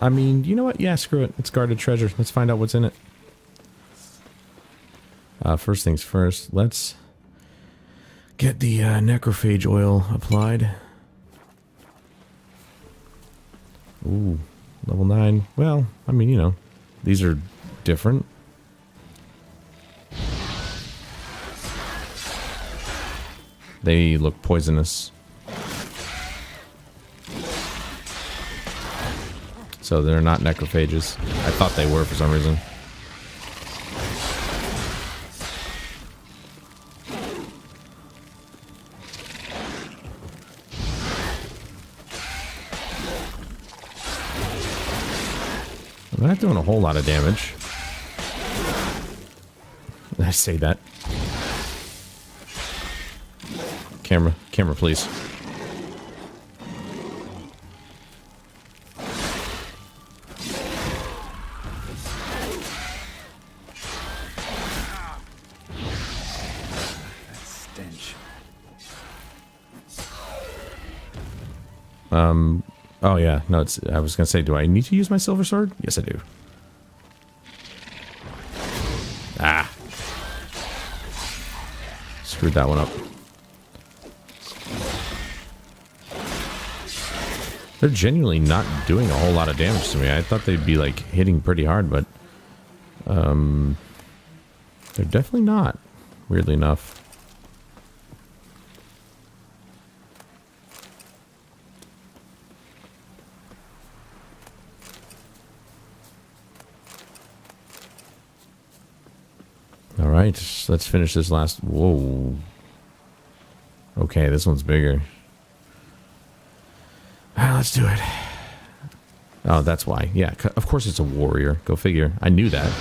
I mean, you know what? Yeah, screw it. It's guarded treasure. Let's find out what's in it. First things first, let's get the necrophage oil applied. Ooh, level 9. Well, I mean, you know, these are different. They look poisonous. So they're not necrophages. I thought they were for some reason. They're not doing a whole lot of damage. I say that. Camera, please. Stench. Oh yeah, no, it's, I was gonna say, do I need to use my silver sword? Yes, I do. Ah. Screwed that one up. They're genuinely not doing a whole lot of damage to me. I thought they'd be like hitting pretty hard, but they're definitely not, weirdly enough. All right, let's finish this last. Whoa. Okay, this one's bigger. Let's do it. Oh, that's why. Yeah, of course it's a warrior. Go figure. I knew that.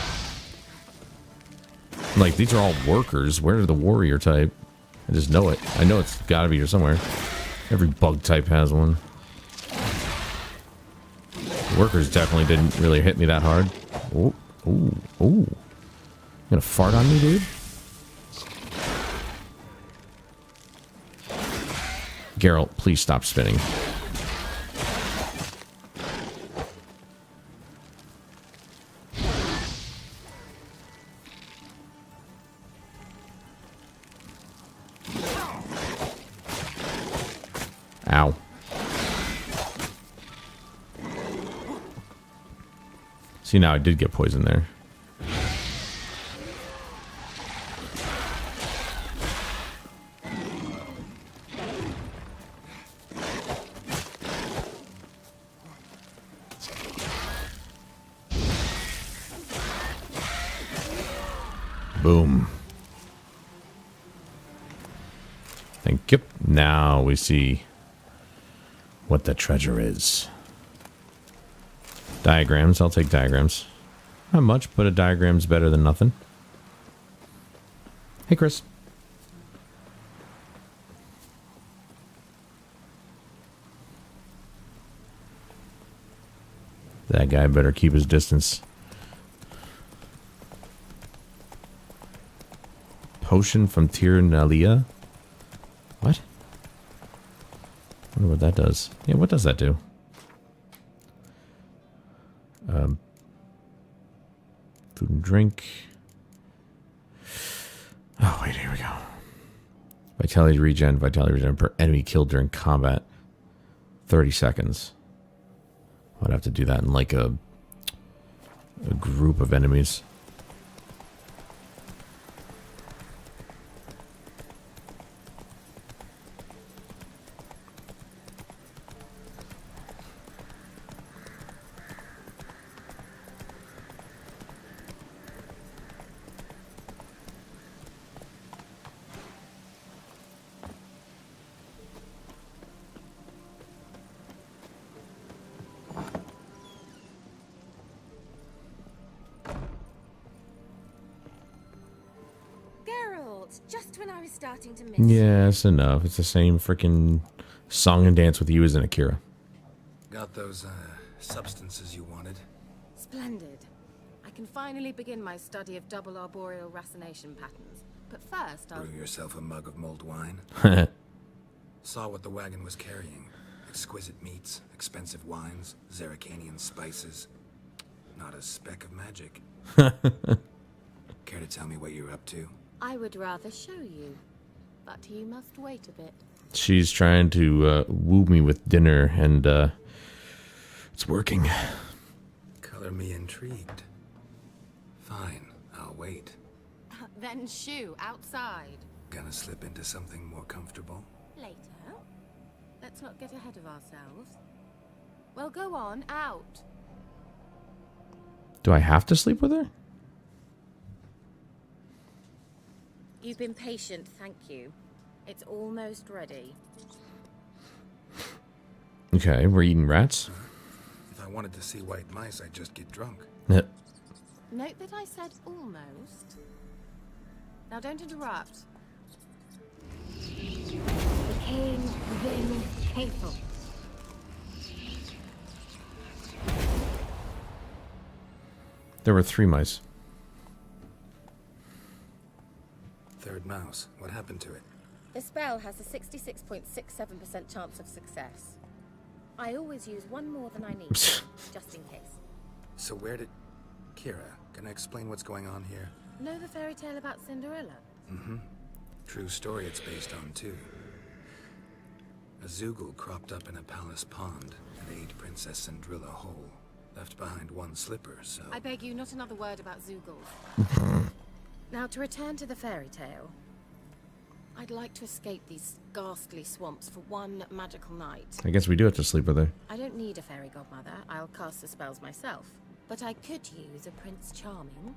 Like, these are all workers. Where are the warrior type? I just know it. I know it's got to be here somewhere. Every bug type has one. Workers definitely didn't really hit me that hard. Oh, oh, oh. You gonna fart on me, dude? Geralt, please stop spinning. Ow. See, now I did get poisoned there. Boom. Thank you. Now we see what the treasure is. Diagrams. I'll take diagrams. Not much, but a diagram's better than nothing. Hey, Chris. That guy better keep his distance. Potion from Tir Nalia? What? I wonder what that does. Yeah, what does that do? Food and drink. Oh, wait, here we go. Vitality regen per enemy killed during combat. 30 seconds. I'd have to do that in like a group of enemies. when I was starting to miss. Yeah, it's enough. It's the same freaking song and dance with you as in Akira. Got those, substances you wanted? Splendid. I can finally begin my study of double arboreal racination patterns. But first, I'll... Brew yourself a mug of mulled wine? Saw what the wagon was carrying. Exquisite meats, expensive wines, Zerrikanian spices. Not a speck of magic. Care to tell me what you're up to? I would rather show you, but you must wait a bit. She's trying to woo me with dinner, and it's working. Color me intrigued. Fine, I'll wait. Then shoo, outside. Gonna slip into something more comfortable? Later. Let's not get ahead of ourselves. Well, go on, out. Do I have to sleep with her? You've been patient, thank you. It's almost ready. Okay, we're eating rats. If I wanted to see white mice, I'd just get drunk. Note that I said almost. Now don't interrupt. Became then hateful. There were 3 mice. Third mouse. What happened to it? The spell has a 66.67% chance of success. I always use one more than I need, just in case. So where did... Kira, can I explain what's going on here? Know the fairy tale about Cinderella? Mm-hmm. True story it's based on, too. A Zoogle cropped up in a palace pond and ate Princess Cinderella whole. Left behind one slipper, so... I beg you, not another word about Zoogles. Now, to return to the fairy tale. I'd like to escape these ghastly swamps for one magical night. I guess we do have to sleep with her. I don't need a fairy godmother. I'll cast the spells myself. But I could use a Prince Charming.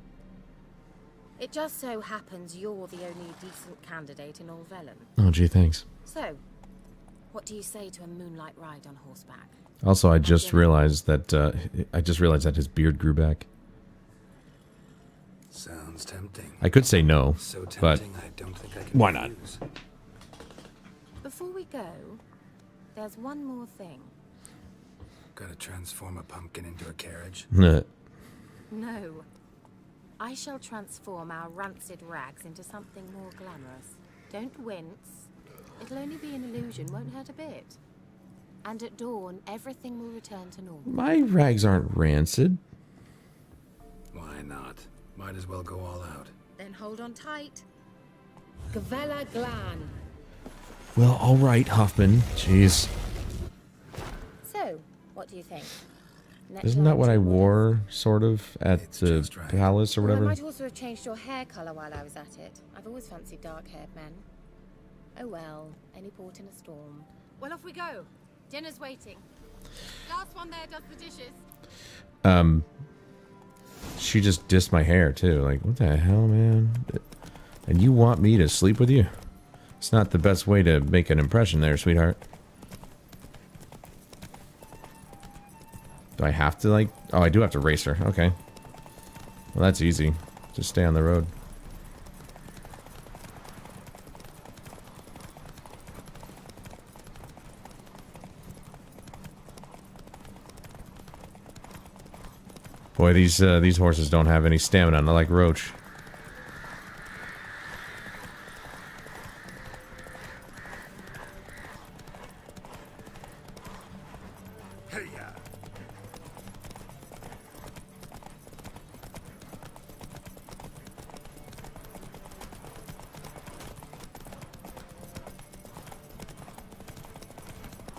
It just so happens you're the only decent candidate in all Velen. Oh, gee, thanks. So, what do you say to a moonlight ride on horseback? Also, I just realized that his beard grew back. Sounds tempting. I could say no, So tempting, but I don't think I can why not? refuse. Before we go, there's one more thing. Gotta transform a pumpkin into a carriage? No. I shall transform our rancid rags into something more glamorous. Don't wince. It'll only be an illusion, won't hurt a bit. And at dawn, everything will return to normal. My rags aren't rancid. Why not? Might as well go all out. Then hold on tight. Gavella Glan. Well, all right, Huffman. Jeez. So, what do you think? Isn't that what I wore, sort of, at the palace or Well, I whatever? might also have changed your hair colour while I was at it. I've always fancied dark-haired men. Oh well, any port in a storm. Well, off we go. Dinner's waiting. Last one there does the dishes. She just dissed my hair, too. Like, what the hell, man? And you want me to sleep with you? It's not the best way to make an impression there, sweetheart. Do I have to, like... Oh, I do have to race her. Okay. Well, that's easy. Just stay on the road. Boy, these horses don't have any stamina, not like Roach.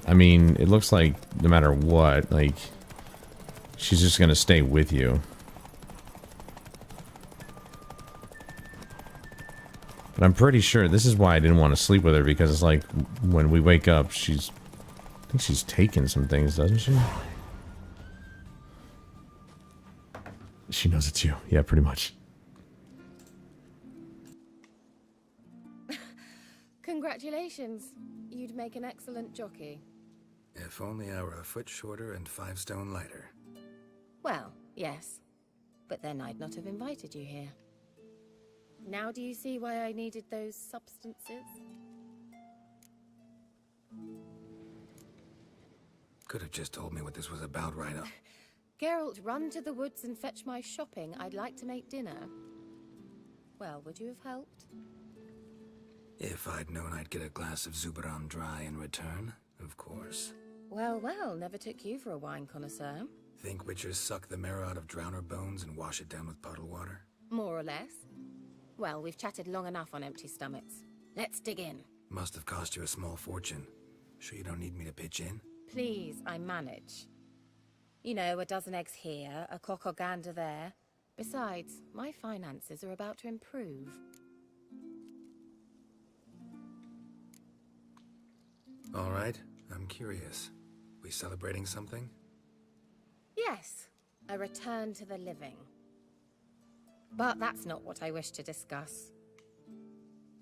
I mean, it looks like no matter what, like, she's just gonna stay with you. But I'm pretty sure this is why I didn't want to sleep with her, because it's like, when we wake up, I think she's taken some things, doesn't she? She knows it's you. Yeah, pretty much. Congratulations. You'd make an excellent jockey. If only I were a foot shorter and 5 stone lighter. Well, yes. But then I'd not have invited you here. Now do you see why I needed those substances? Could have just told me what this was about right up. Geralt, run to the woods and fetch my shopping. I'd like to make dinner. Well, would you have helped? If I'd known I'd get a glass of Zuberam dry in return, of course. Well, well, never took you for a wine connoisseur. Think witchers suck the marrow out of drowner bones and wash it down with puddle water? More or less. Well, we've chatted long enough on empty stomachs. Let's dig in. Must have cost you a small fortune. Sure you don't need me to pitch in? Please, I manage. You know, a dozen eggs here, a cock or gander there. Besides, my finances are about to improve. All right, I'm curious. We celebrating something? Yes, a return to the living. But that's not what I wish to discuss.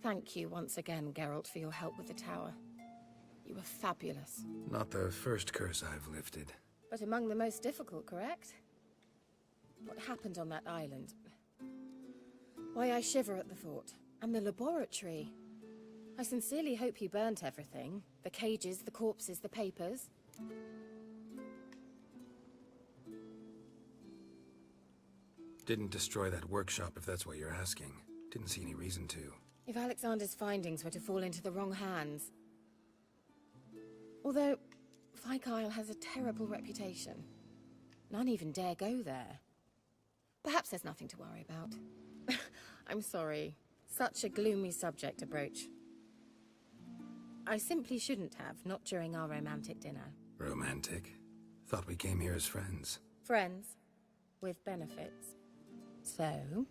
Thank you once again, Geralt, for your help with the tower. You were fabulous. Not the first curse I've lifted. But among the most difficult, correct? What happened on that island? Why, I shiver at the thought. And the laboratory. I sincerely hope you burnt everything. The cages, the corpses, the papers. Didn't destroy that workshop, if that's what you're asking. Didn't see any reason to. If Alexander's findings were to fall into the wrong hands. Although, Fyke Isle has a terrible reputation. None even dare go there. Perhaps there's nothing to worry about. I'm sorry. Such a gloomy subject to broach. I simply shouldn't have, not during our romantic dinner. Romantic? Thought we came here as friends. Friends. With benefits. So?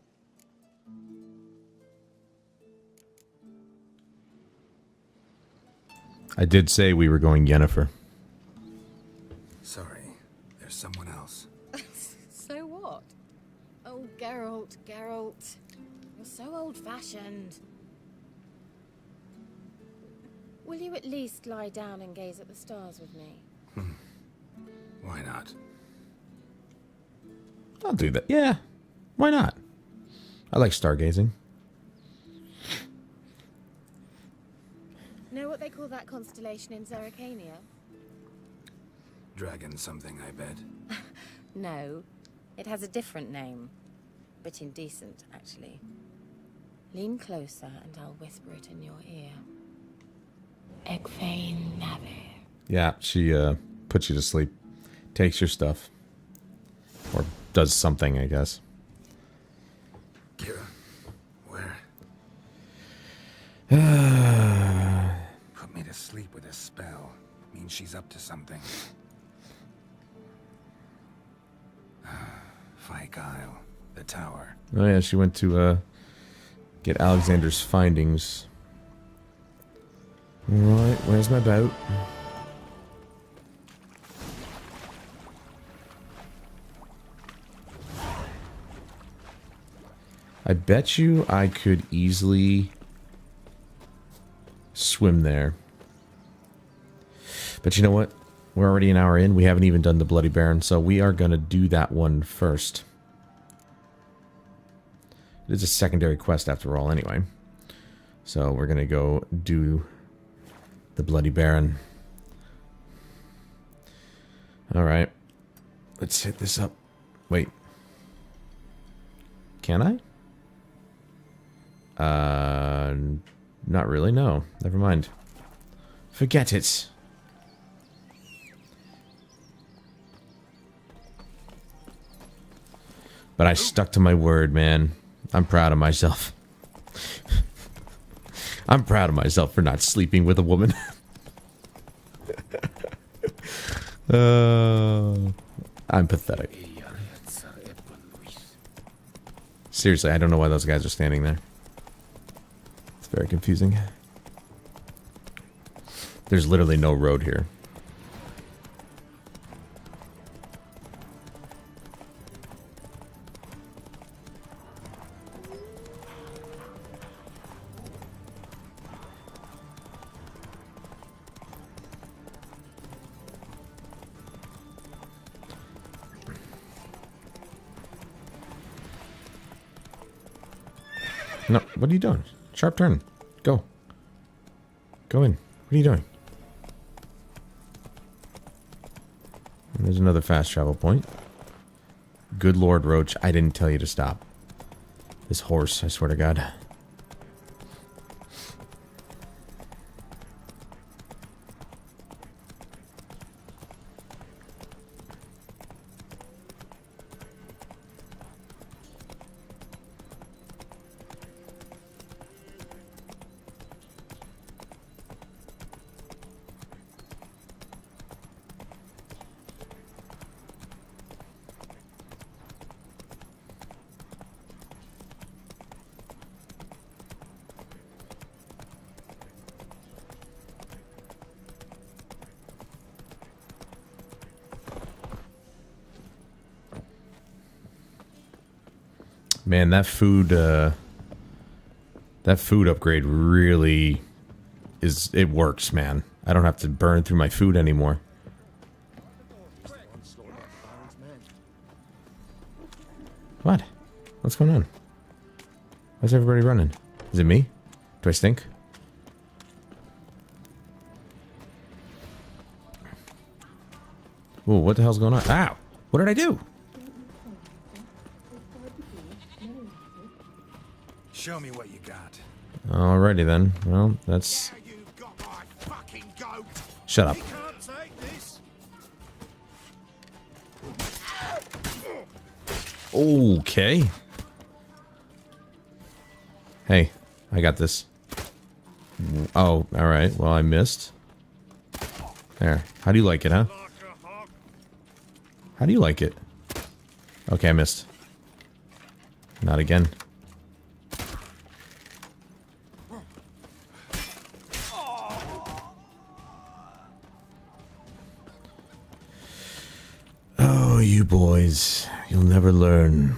I did say we were going Yennefer. Sorry, there's someone else. So what? Oh, Geralt, Geralt. You're so old-fashioned. Will you at least lie down and gaze at the stars with me? Why not? I'll do that. Yeah, why not? I like stargazing. Know what they call that constellation in Zerrikania? Dragon something, I bet. No, it has a different name. But indecent, actually. Lean closer and I'll whisper it in your ear. Egfain Navir. Yeah, she puts you to sleep. Takes your stuff. Or does something, I guess. Kira, where? Put me to sleep with a spell. Means she's up to something. Fyke Isle, the tower. Oh yeah, she went to get Alexander's findings. Alright, where's my boat? I bet you I could easily swim there. But you know what? We're already an hour in. We haven't even done the Bloody Baron, so we are going to do that one first. It is a secondary quest after all anyway. So we're going to go do the Bloody Baron. Alright. Let's hit this up. Wait. Can I? Not really, no. Never mind. Forget it. But I stuck to my word, man. I'm proud of myself. I'm proud of myself for not sleeping with a woman. I'm pathetic. Seriously, I don't know why those guys are standing there. It's very confusing. There's literally no road here. No, what are you doing? Sharp turn. Go. Go in. What are you doing? And there's another fast travel point. Good Lord, Roach, I didn't tell you to stop. This horse, I swear to God. Man, that food upgrade really it works, man. I don't have to burn through my food anymore. What? What's going on? Why's everybody running? Is it me? Do I stink? Ooh, what the hell's going on? Ow! What did I do? Show me what you got. Alrighty then. Well, that's... Shut up. Okay. Hey, I got this. Oh, alright. Well, I missed. There. How do you like it, huh? How do you like it? Okay, I missed. Not again. Oh, you boys. You'll never learn.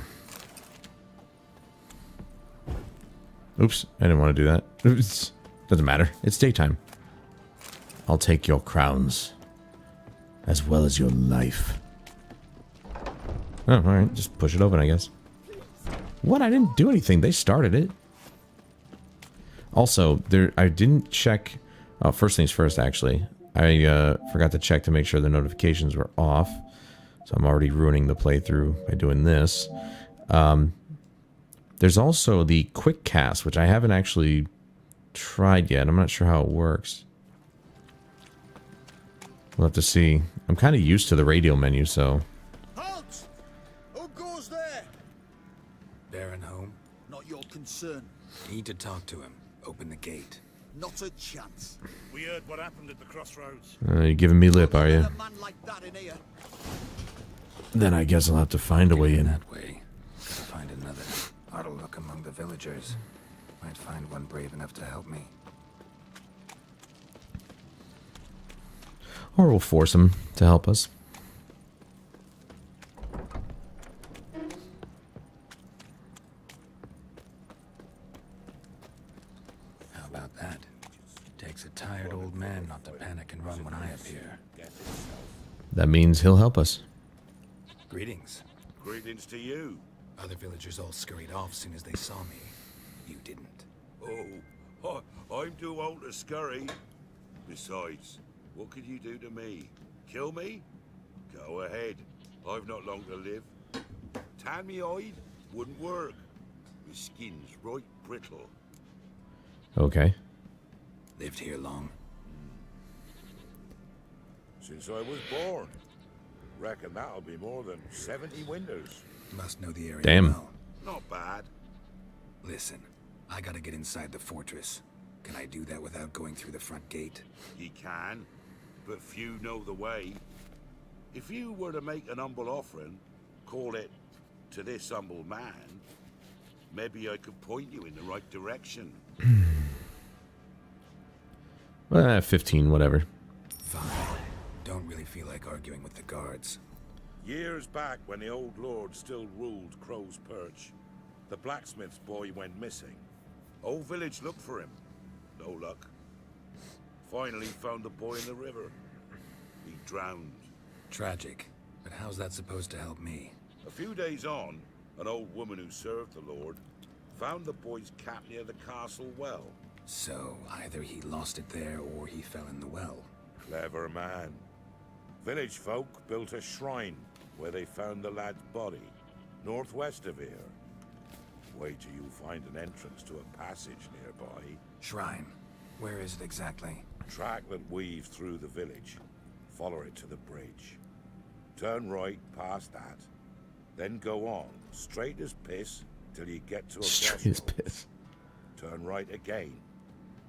Oops, I didn't want to do that. Oops. Doesn't matter. It's daytime. I'll take your crowns. As well as your life. Oh, alright. Just push it open, I guess. What? I didn't do anything. They started it. Also, I didn't check... Oh, first things first, actually. I forgot to check to make sure the notifications were off. So I'm already ruining the playthrough by doing this. There's also the quick cast, which I haven't actually tried yet. I'm not sure how it works. We'll have to see. I'm kind of used to the radio menu, so... Halt! Who goes there? Baron home? Not your concern. Need to talk to him. Open the gate. Not a chance. We heard what happened at the crossroads. You're giving me lip, are you? A man like that in here. Then I guess I'll have to find a way in. That way. Gotta find another. Ought to look among the villagers. Might find one brave enough to help me. Or we'll force him to help us. How about that? Takes a tired old man not to panic and run when I appear. That means he'll help us. Greetings. Greetings to you. Other villagers all scurried off soon as they saw me. You didn't. Oh, I'm too old to scurry. Besides, what could you do to me? Kill me? Go ahead. I've not long to live. Tan me hide? Wouldn't work. My skin's right brittle. Okay. Lived here long? Since I was born. Reckon that'll be more than 70 winters. Must know the area Damn. well. Not bad. Listen, I gotta get inside the fortress. Can I do that without going through the front gate? Ye can, but few know the way. If you were to make an humble offering, call it to this humble man, maybe I could point you in the right direction. 15, whatever. Fine. Don't really feel like arguing with the guards. Years back, when the old lord still ruled Crow's Perch, the blacksmith's boy went missing. Whole village looked for him. No luck. Finally found the boy in the river. He drowned. Tragic. But how's that supposed to help me? A few days on, an old woman who served the lord Found the boy's cap near the castle well. So, either he lost it there or he fell in the well. Clever man. Village folk built a shrine where they found the lad's body, northwest of here. Wait till you find an entrance to a passage nearby. Shrine. Where is it exactly? Track that weaves through the village. Follow it to the bridge. Turn right past that. Then go on, straight as piss, till you get to a Straight as piss. Turn right again.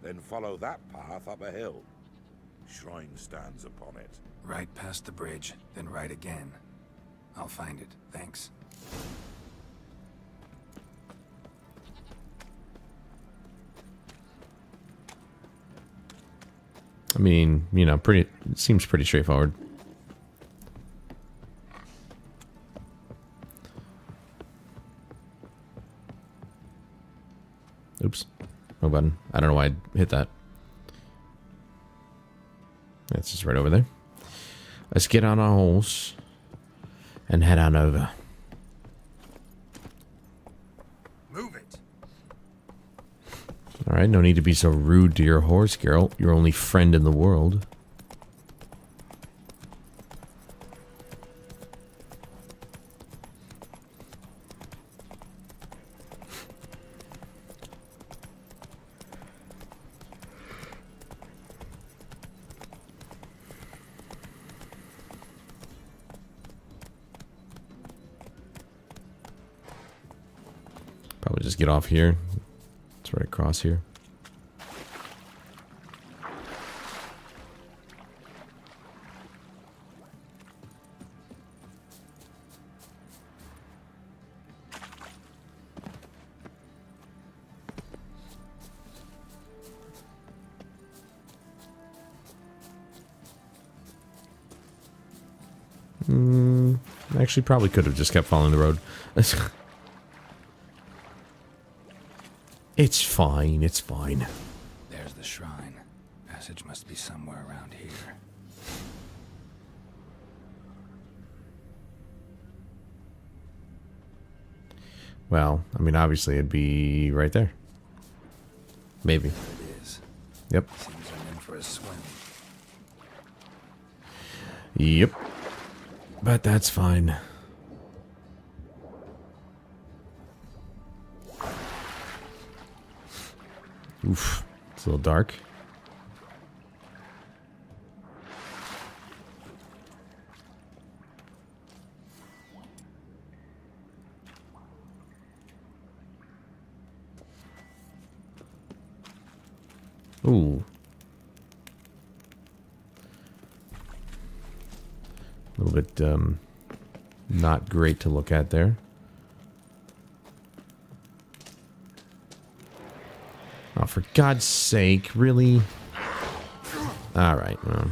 Then follow that path up a hill. Shrine stands upon it. Right past the bridge, then right again. I'll find it, thanks. I mean, you know, it seems pretty straightforward. Oops. Wrong button. I don't know why I hit that. It's just right over there. Let's get on our horse and head on over. Move it. Alright, no need to be so rude to your horse, Geralt. Your only friend in the world. Probably just get off here. It's right across here. Actually, probably could have just kept following the road. It's fine, it's fine. There's the shrine. Passage must be somewhere around here. Well, I mean, obviously it'd be right there. Maybe. There it is. Yep. Seems I'm in for a swim. Yep. But that's fine. Oof. It's a little dark. Ooh. A little bit, not great to look at there. Oh, for God's sake, really? Alright, well.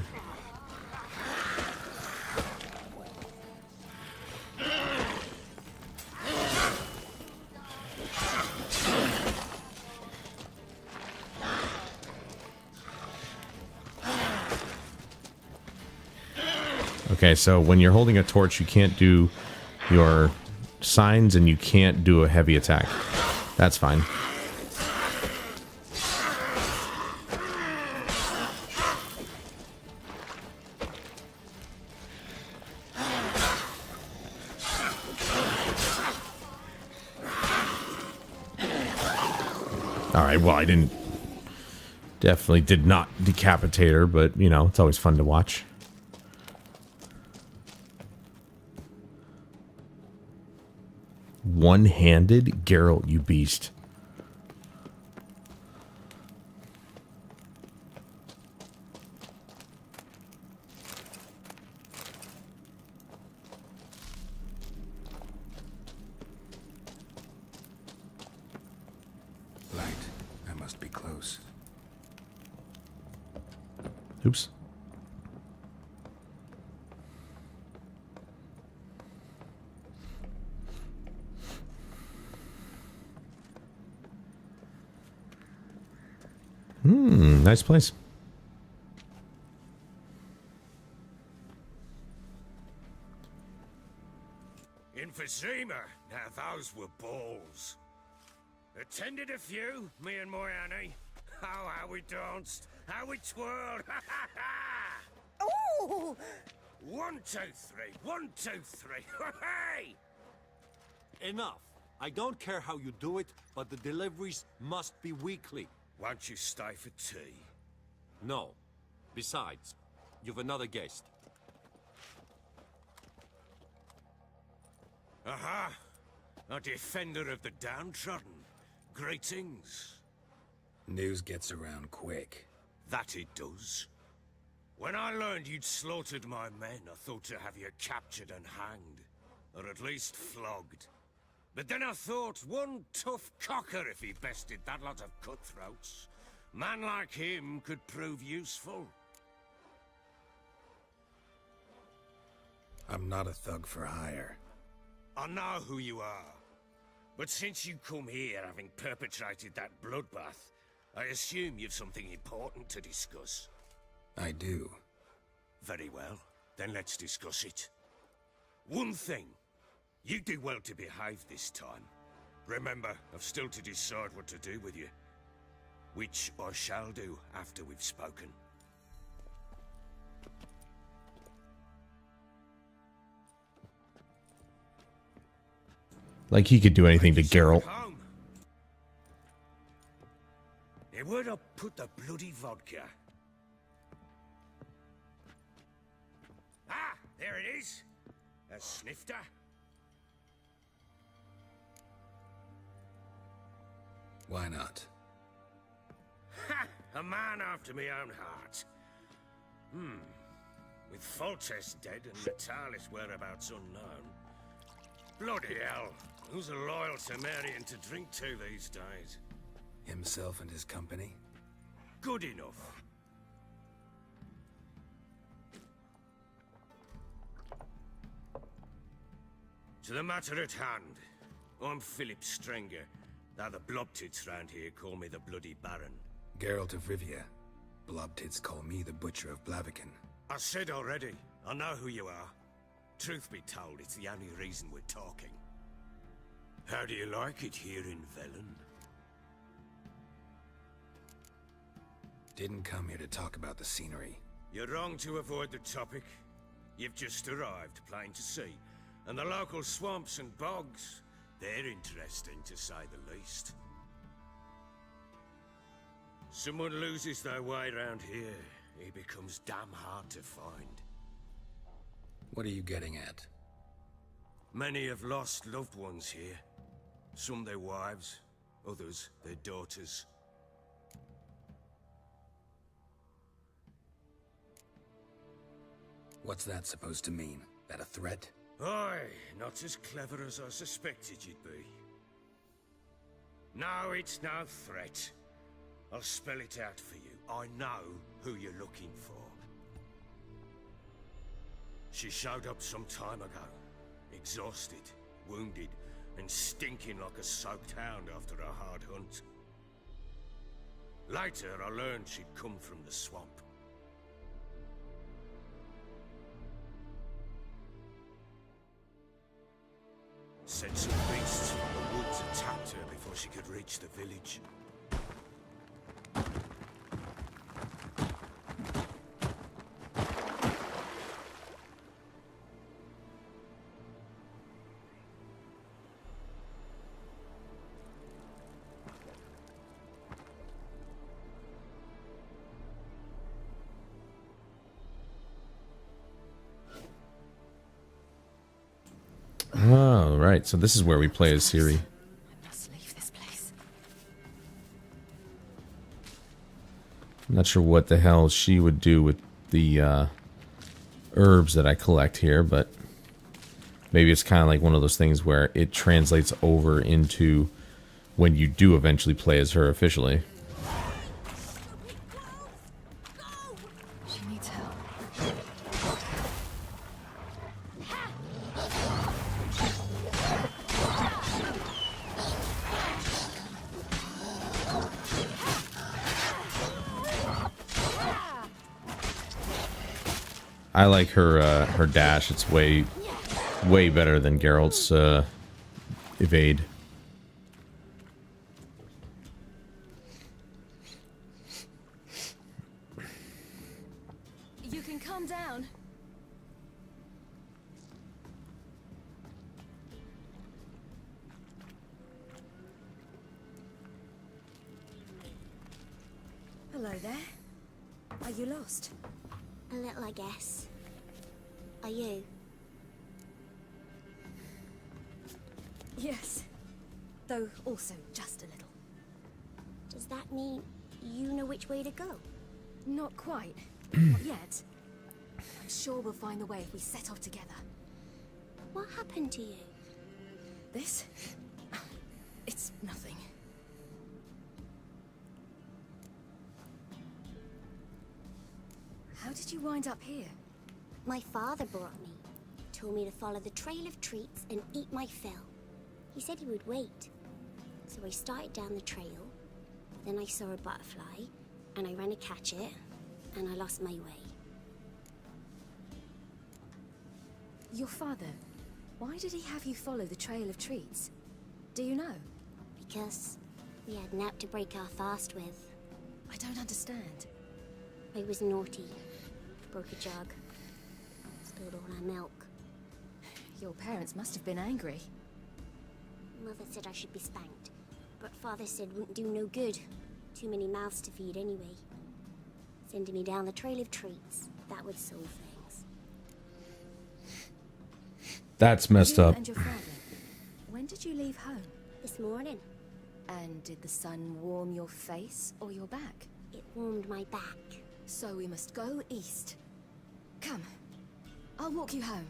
Okay, so when you're holding a torch, you can't do your signs and you can't do a heavy attack. That's fine. Alright, well, I didn't... Definitely did not decapitate her, but, you know, it's always fun to watch. One-handed? Geralt, you beast. Light. I must be close. Oops. Nice place. Emphysema. Now those were balls. Attended a few, me and my Annie. Oh, how we danced, how we twirled. Ooh! 1, 2, 3. 1, 2, 3. Hey! Enough. I don't care how you do it, but the deliveries must be weekly. Won't you stay for tea? No. Besides, you've another guest. Aha! A defender of the downtrodden. Greetings. News gets around quick. That it does. When I learned you'd slaughtered my men, I thought to have you captured and hanged. Or at least flogged. But then I thought, one tough cocker if he bested that lot of cutthroats. Man like him could prove useful. I'm not a thug for hire. I know who you are. But since you come here having perpetrated that bloodbath, I assume you've something important to discuss. I do. Very well. Then let's discuss it. One thing. You do well to behave this time. Remember, I've still to decide what to do with you. Which I shall do after we've spoken. Like he could do anything to Geralt. Hey, where'd I put the bloody vodka? Ah, there it is. A snifter. Why not? Ha! A man after my own heart. With Foltest dead and Natalis' whereabouts unknown. Bloody hell. Who's a loyal Temerian to drink to these days? Himself and his company? Good enough. To the matter at hand. I'm Philip Strenger. Now the Blobtits round here call me the Bloody Baron. Geralt of Rivia. Blobtits call me the Butcher of Blaviken. I said already, I know who you are. Truth be told, it's the only reason we're talking. How do you like it here in Velen? Didn't come here to talk about the scenery. You're wrong to avoid the topic. You've just arrived, plain to see. And the local swamps and bogs, they're interesting to say the least. Someone loses their way around here, he becomes damn hard to find. What are you getting at? Many have lost loved ones here. Some their wives, others their daughters. What's that supposed to mean? That a threat? Aye, not as clever as I suspected you'd be. No, it's no threat. I'll spell it out for you. I know who you're looking for. She showed up some time ago. Exhausted, wounded, and stinking like a soaked hound after a hard hunt. Later, I learned she'd come from the swamp. Said some beasts from the woods attacked her before she could reach the village. Oh, right. So this is where we play as Ciri. I'm not sure what the hell she would do with the herbs that I collect here, but maybe it's kind of like one of those things where it translates over into when you do eventually play as her officially. She needs help. I like her dash. It's way better than Geralt's evade. calm down. Hello there. Are you lost? A little, I guess. Are you? Yes. Though also just a little. Does that mean you know which way to go? Not quite. Not yet. I'm sure we'll find the way if we set off together. What happened to you? This? It's nothing. How did you wind up here? My father brought me. Told me to follow the trail of treats and eat my fill. He said he would wait. So I started down the trail. Then I saw a butterfly, and I ran to catch it, and I lost my way. Your father, why did he have you follow the trail of treats? Do you know? Because we had nap to break our fast with. I don't understand. I was naughty. Broke a jug. Spilled all our milk. Your parents must have been angry. Mother said I should be spanked, but Father said wouldn't do no good. Too many mouths to feed anyway. Sending me down the trail of treats, that would solve things. That's messed You up. and your father, when did you leave home? This morning. And did the sun warm your face or your back? It warmed my back. So we must go east. Come, I'll walk you home.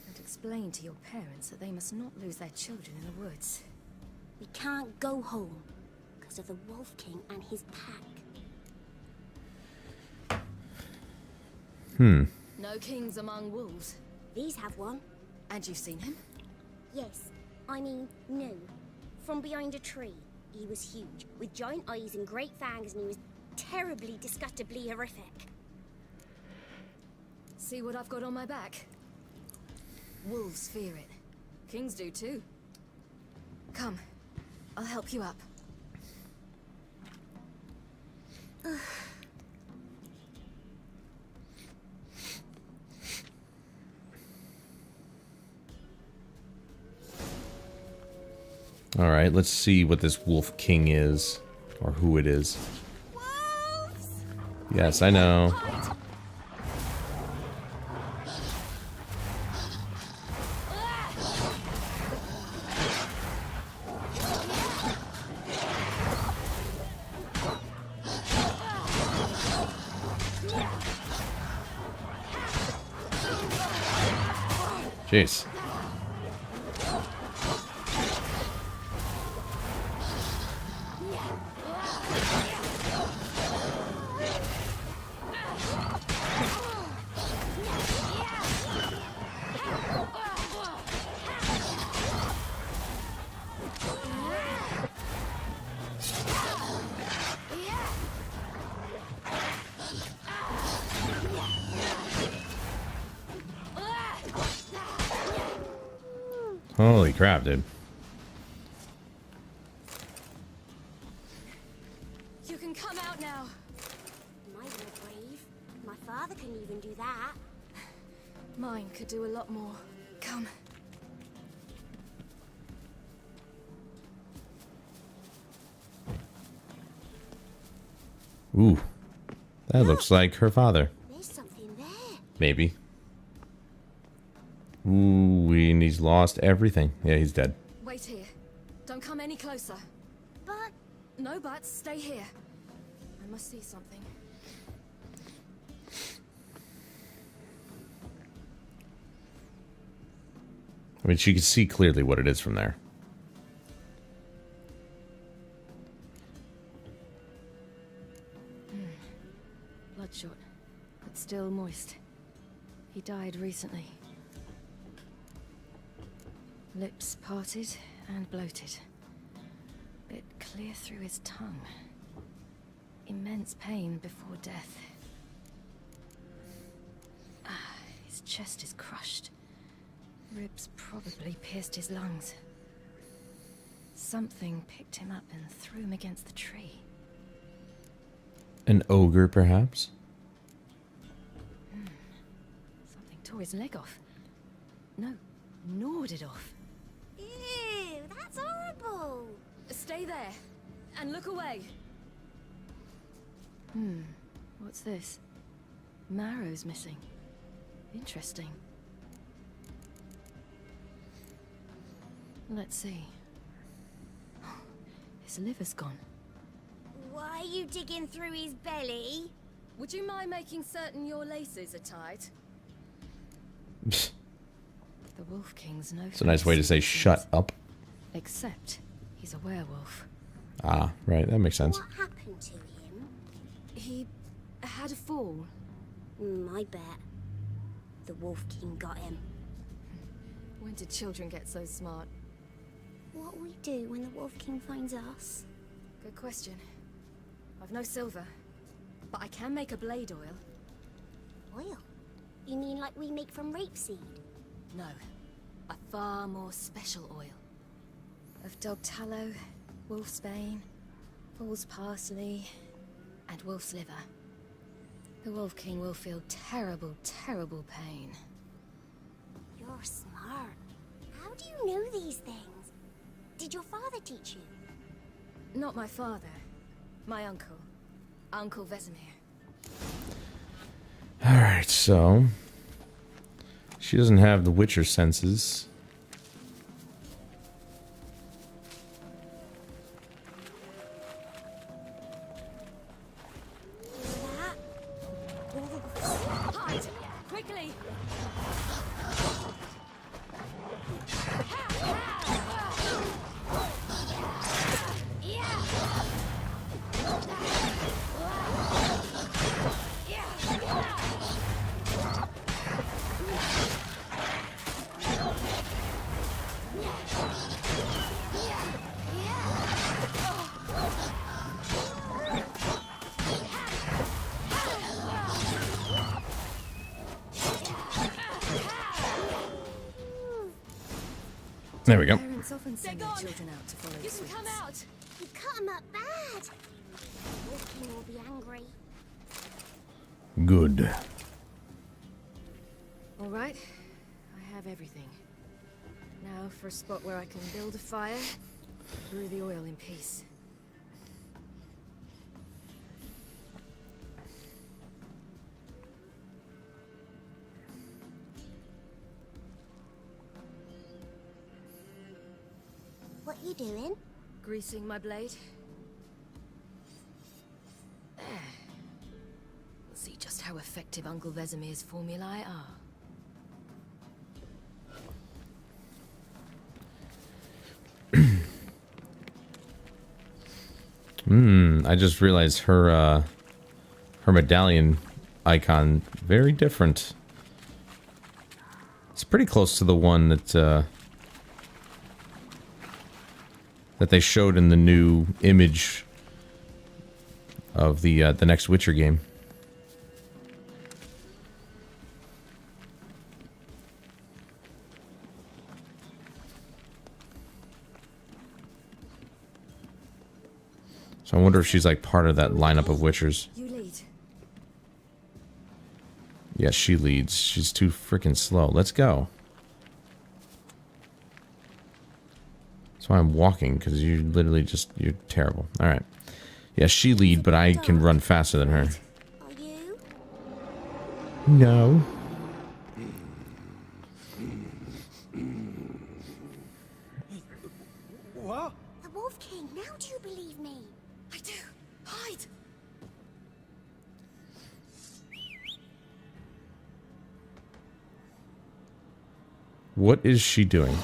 And explain to your parents that they must not lose their children in the woods. We can't go home because of the Wolf King and his pack. No kings among wolves. These have one. And you've seen him? Yes. I mean, no. From behind a tree. He was huge, with giant eyes and great fangs, and he was terribly, disgustingly horrific. See what I've got on my back? Wolves fear it. Kings do too. Come, I'll help you up. All right, let's see what this Wolf King is, or who it is. Yes, I know. Jeez. Holy crap, dude. You can come out now. My were brave. My father couldn't even do that. Mine could do a lot more. Come. Ooh. That looks like her father. There's something there. Maybe. Ooh, and he's lost everything. Yeah, he's dead. Wait here. Don't come any closer. But... No buts. Stay here. I must see something. I mean, she can see clearly what it is from there. Bloodshot, but still moist. He died recently. Lips parted and bloated. Bit clear through his tongue. Immense pain before death. His chest is crushed. Ribs probably pierced his lungs. Something picked him up and threw him against the tree. An ogre, perhaps? tore his leg off. No, gnawed it off. Ew, that's horrible. Stay there, and look away. What's this? Marrow's missing. Interesting. Let's see. His liver's gone. Why are you digging through his belly? Would you mind making certain your laces are tied? The Wolf King's no. It's a nice way to say shut up. Except he's a werewolf. Ah, right. That makes sense. What happened to him? He had a fall. I bet. The Wolf King got him. When did children get so smart? What'll we do when the Wolf King finds us? Good question. I've no silver, but I can make a blade oil. Oil? You mean like we make from rapeseed? No, a far more special oil. Of dog tallow, wolf's bane, fool's parsley, and wolf's liver. The Wolf King will feel terrible, terrible pain. You're smart. How do you know these things? Did your father teach you? Not my father. My uncle. Uncle Vesemir. Alright, so... she doesn't have the Witcher senses. Hide! Quickly! There we go. Parents often send their children out to follow You suits. can come out. You cut him up bad. Wolf King will be angry. Good. All right, I have everything. Now for a spot where I can build a fire, brew the oil in peace. What you doing? Greasing my blade. There. We'll see just how effective Uncle Vesemir's formulae are. I just realized her medallion icon, very different. It's pretty close to the one that that they showed in the new image of the next Witcher game. So I wonder if she's like part of that lineup of Witchers. You lead. Yeah, she leads. She's too freaking slow. Let's go. That's why I'm walking, because you're literally just, you're terrible. Alright. Yeah, she lead, but I can run faster than her. Are you? No. What? The Wolf King, now do you believe me? I do. Hide! What is she doing?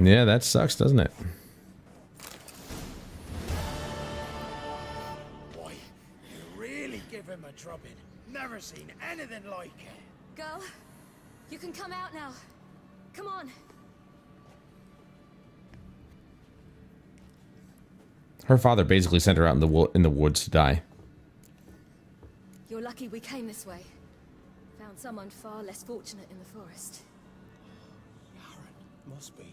Yeah, that sucks, doesn't it? Boy, you really give him a drubbing. Never seen anything like it. Girl, you can come out now. Come on. Her father basically sent her out in the woods to die. lucky we came this way. Found someone far less fortunate in the forest. Must be.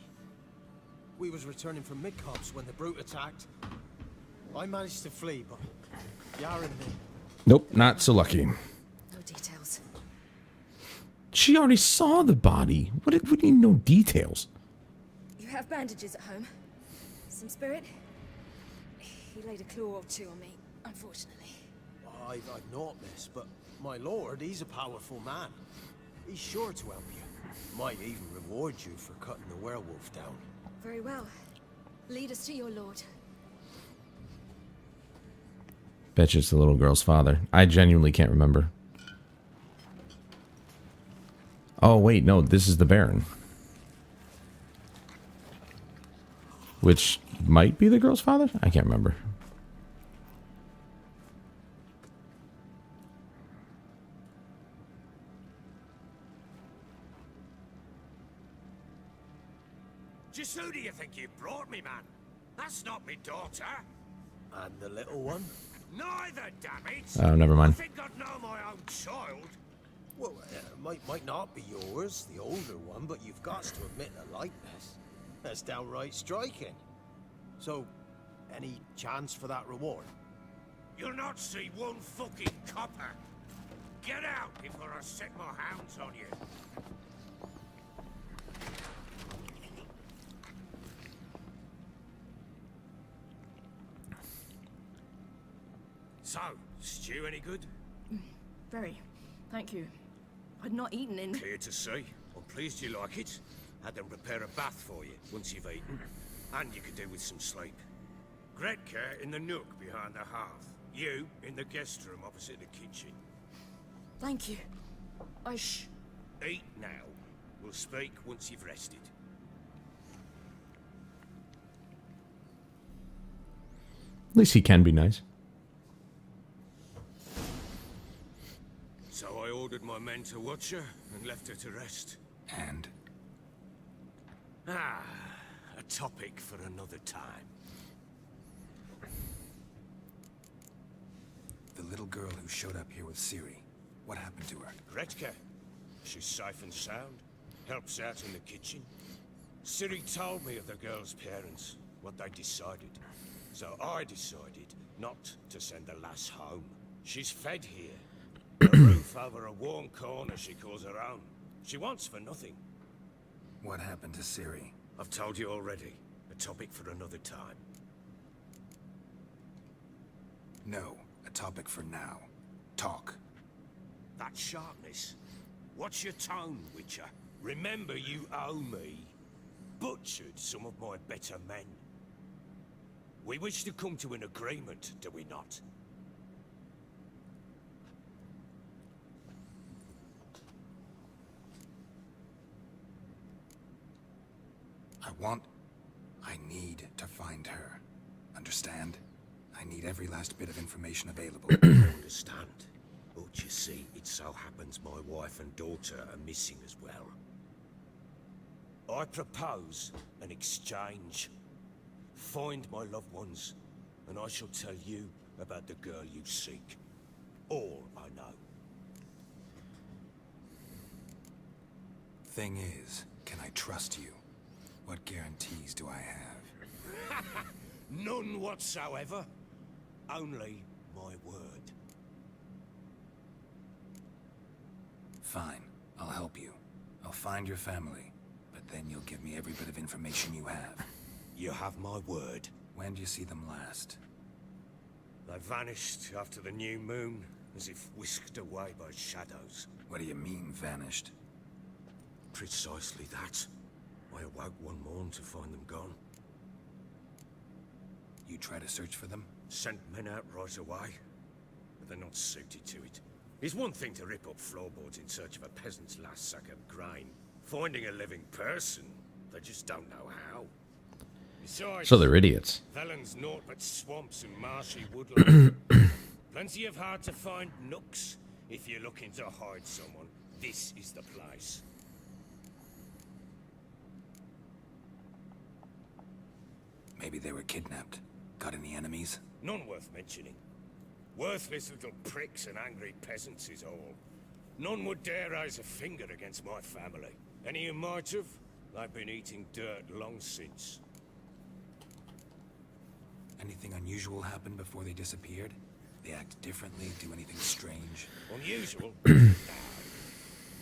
We was returning from Midcopse when the brute attacked. I managed to flee, but Yaren did. Nope, not so lucky. No details. She already saw the body. What do you need no details? You have bandages at home? Some spirit? He laid a claw or two on me, unfortunately. I've not, miss, but my lord, he's a powerful man. He's sure to help you. Might even reward you for cutting the werewolf down. Very well. Lead us to your lord. Bet you it's the little girl's father. I genuinely can't remember. Oh, wait, no, this is the Baron. Which might be the girl's father? I can't remember. Just who do you think you brought me, man? That's not me daughter. And the little one? Neither, damn it. Oh, never mind. I think I'd know my own child. Well, might not be yours, the older one, but you've got to admit the likeness. That's downright striking. So, any chance for that reward? You'll not see one fucking copper. Get out before I set my hounds on you. So, stew any good? Very. Thank you. I'd not eaten in... Clear to see. I'm pleased you like it. Had them prepare a bath for you once you've eaten. And you could do with some sleep. Gretka in the nook behind the hearth. You in the guest room opposite the kitchen. Thank you. Shh. Eat now. We'll speak once you've rested. At least he can be nice. So I ordered my men to watch her and left her to rest. And? Ah, a topic for another time. The little girl who showed up here with Ciri, what happened to her? Gretka. She's safe and sound. Helps out in the kitchen. Ciri told me of the girl's parents, what they decided. So I decided not to send the lass home. She's fed here. A roof over a warm corner she calls her own. She wants for nothing. What happened to Ciri? I've told you already. A topic for another time. No, a topic for now. Talk. That sharpness. What's your tone, Witcher? Remember you owe me. Butchered some of my better men. We wish to come to an agreement, do we not? I need to find her. Understand? I need every last bit of information available. I understand. But you see, it so happens my wife and daughter are missing as well. I propose an exchange. Find my loved ones, and I shall tell you about the girl you seek. All I know. Thing is, can I trust you? What guarantees do I have? None whatsoever. Only my word. Fine, I'll help you. I'll find your family, but then you'll give me every bit of information you have. You have my word. When do you see them last? They vanished after the new moon, as if whisked away by shadows. What do you mean, vanished? Precisely that. I awoke one morn to find them gone. You try to search for them? Sent men out right away, but they're not suited to it. It's one thing to rip up floorboards in search of a peasant's last sack of grain. Finding a living person, they just don't know how. Besides, So they're idiots. Velen's naught but swamps and marshy woodland. Plenty of hard-to-find nooks. If you're looking to hide someone, this is the place. Maybe they were kidnapped. Got any enemies? None worth mentioning. Worthless little pricks and angry peasants is all. None would dare raise a finger against my family. Any who might have, they've been eating dirt long since. Anything unusual happen before they disappeared? They act differently, do anything strange? Unusual? No.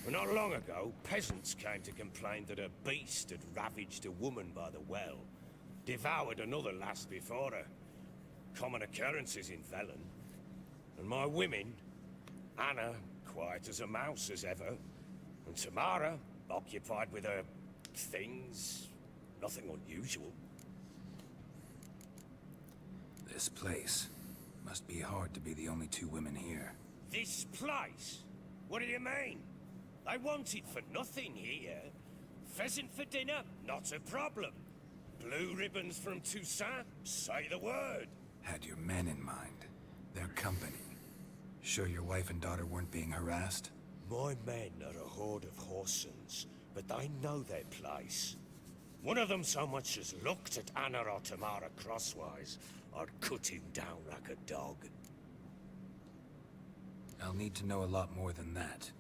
Well, not long ago, peasants came to complain that a beast had ravaged a woman by the well. Devoured another lass before her. Common occurrences in Velen. And my women, Anna, quiet as a mouse as ever, and Tamara, occupied with her things. Nothing unusual. This place. Must be hard to be the only two women here. This place? What do you mean? I want it for nothing here. Pheasant for dinner? Not a problem. Blue ribbons from Toussaint? Say the word. Had your men in mind. Their company. Sure your wife and daughter weren't being harassed? My men are a horde of Horsons, but they know their place. One of them so much as looked at Anna or Tamara crosswise, I'd cut him down like a dog. I'll need to know a lot more than that.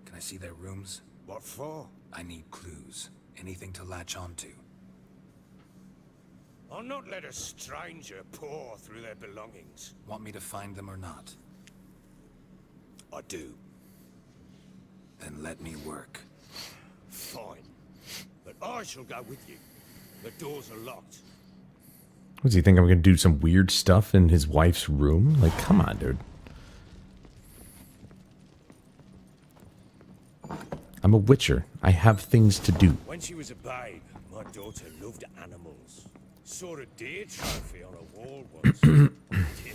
Can I see their rooms? What for? I need clues. Anything to latch onto. I'll not let a stranger pore through their belongings. Want me to find them or not? I do. Then let me work. Fine. But I shall go with you. The doors are locked. What does he think? I'm going to do some weird stuff in his wife's room? Like, come on, dude. I'm a witcher. I have things to do. When she was a babe, my daughter loved animals. Saw a deer trophy on a wall once. Do you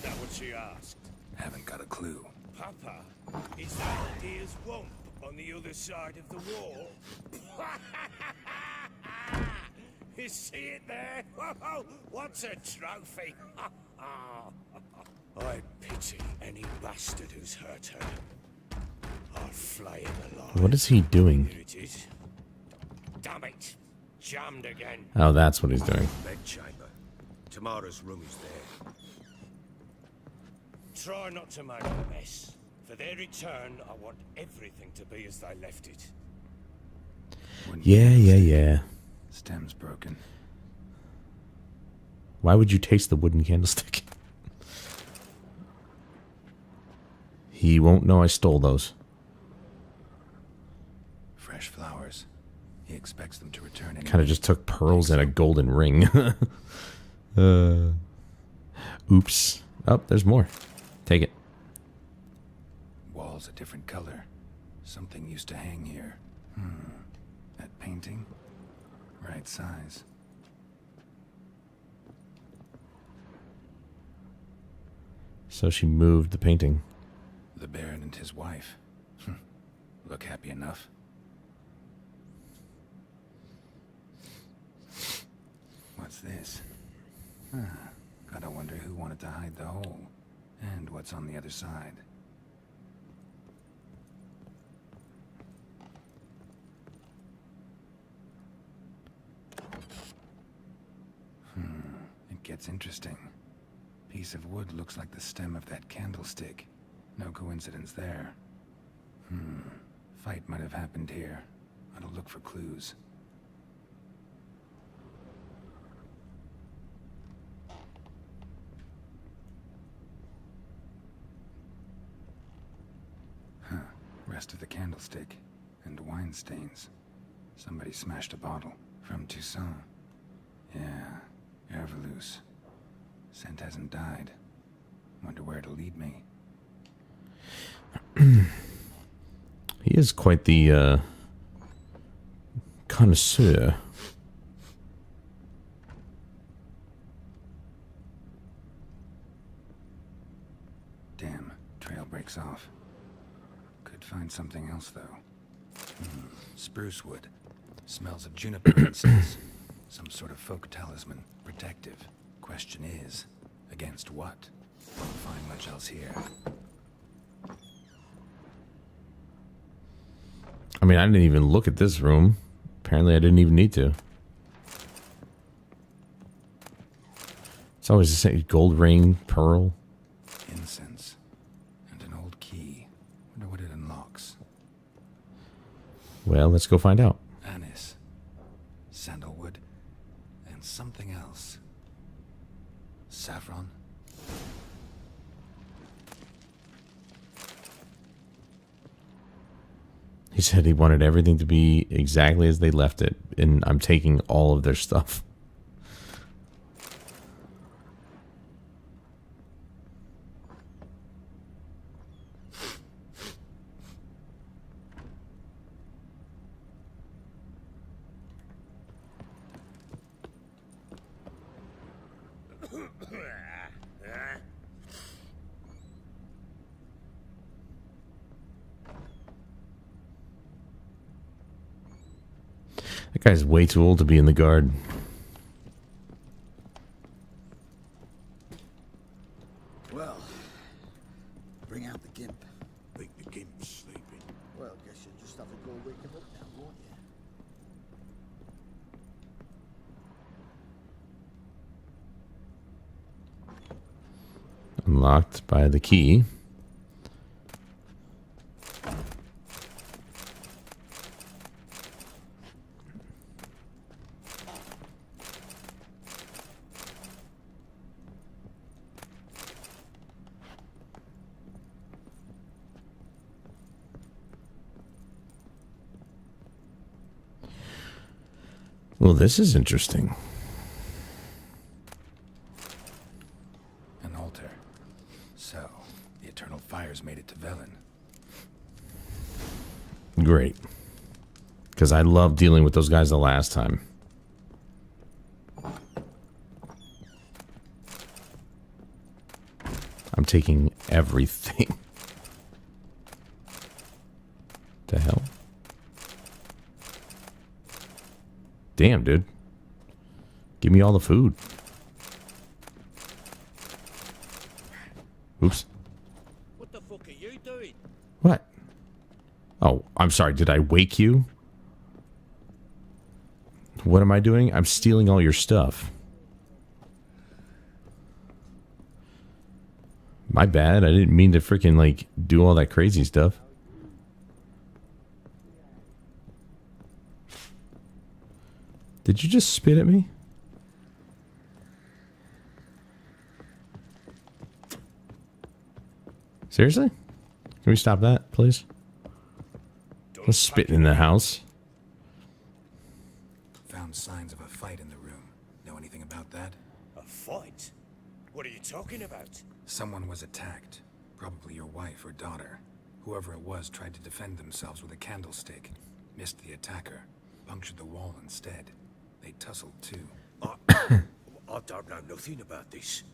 know what she asked? Haven't got a clue. Papa, is that a deer's wump on the other side of the wall? You see it there? Whoa, what's a trophy? I pity any bastard who's hurt her. I'll flay him alive. What is he doing? Here it is. Damn it. Jammed again. Oh, that's what he's doing. Bedchamber. Tamara's room is there. Try not to make a mess. For their return, I want everything to be as they left it. Yeah. Stem's broken. Why would you taste the wooden candlestick? He won't know I stole those. Fresh flowers. He expects them to return anyway. Kind of just took pearls and a golden ring. Oops. Oh, there's more. Take it. Walls a different color. Something used to hang here. That painting? Right size. So she moved the painting. The Baron and his wife. Look happy enough. What's this? Gotta wonder who wanted to hide the hole. And what's on the other side. It gets interesting. Piece of wood looks like the stem of that candlestick. No coincidence there. Fight might have happened here. I'll look for clues. Rest of the candlestick. And wine stains. Somebody smashed a bottle. From Toussaint. Yeah, Herveloos. Scent hasn't died. Wonder where it'll lead me. He is quite the connoisseur. Damn, trail breaks off. Could find something else, though. Spruce wood. Smells of juniper incense. Some sort of folk talisman. Protective. Question is, against what? Won't find much else here. I mean, I didn't even look at this room. Apparently I didn't even need to. It's always the same. Gold ring, pearl. Incense. Well, let's go find out. Anise, sandalwood, and something else. Saffron? He said he wanted everything to be exactly as they left it, and I'm taking all of their stuff. That guy's way too old to be in the guard. Well, bring out the gimp. Think the gimp's sleeping. Well, guess you'll just have to go wake him up now, won't you? Unlocked by the key. Well, this is interesting. An altar. So, the Eternal Fires made it to Velen. Great. Because I loved dealing with those guys the last time. I'm taking everything. The hell? Damn, dude. Give me all the food. Oops. What the fuck are you doing? What? Oh, I'm sorry. Did I wake you? What am I doing? I'm stealing all your stuff. My bad. I didn't mean to freaking, like, do all that crazy stuff. Did you just spit at me? Seriously? Can we stop that, please? Let's spit in the house. Found signs of a fight in the room. Know anything about that? A fight? What are you talking about? Someone was attacked. Probably your wife or daughter. Whoever it was tried to defend themselves with a candlestick. Missed the attacker. Punctured the wall instead. They tussled too. I don't know nothing about this.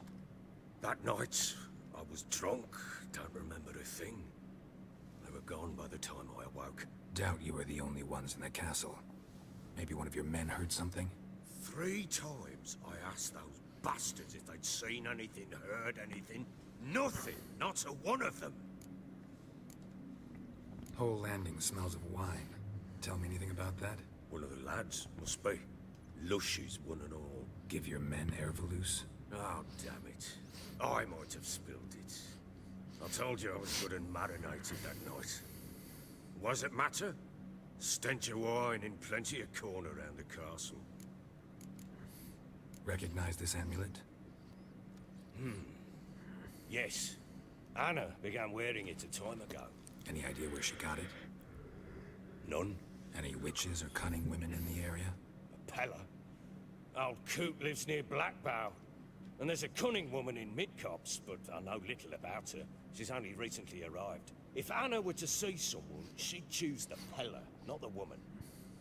That night, I was drunk, don't remember a thing. They were gone by the time I awoke. Doubt you were the only ones in the castle. Maybe one of your men heard something? 3 times I asked those bastards if they'd seen anything, heard anything. Nothing, not a one of them. Whole landing smells of wine. Tell me anything about that? One of the lads, must be. Lushes, one and all. Give your men Ervelus? Oh, damn it. I might have spilled it. I told you I was good and marinated that night. Was it matter? Stench of wine in plenty of corn around the castle. Recognize this amulet? Yes. Anna began wearing it a time ago. Any idea where she got it? None. Any witches or cunning women in the area? Pella. Old Coot lives near Blackbow. And there's a cunning woman in Midcopse, but I know little about her. She's only recently arrived. If Anna were to see someone, she'd choose the Pella, not the woman.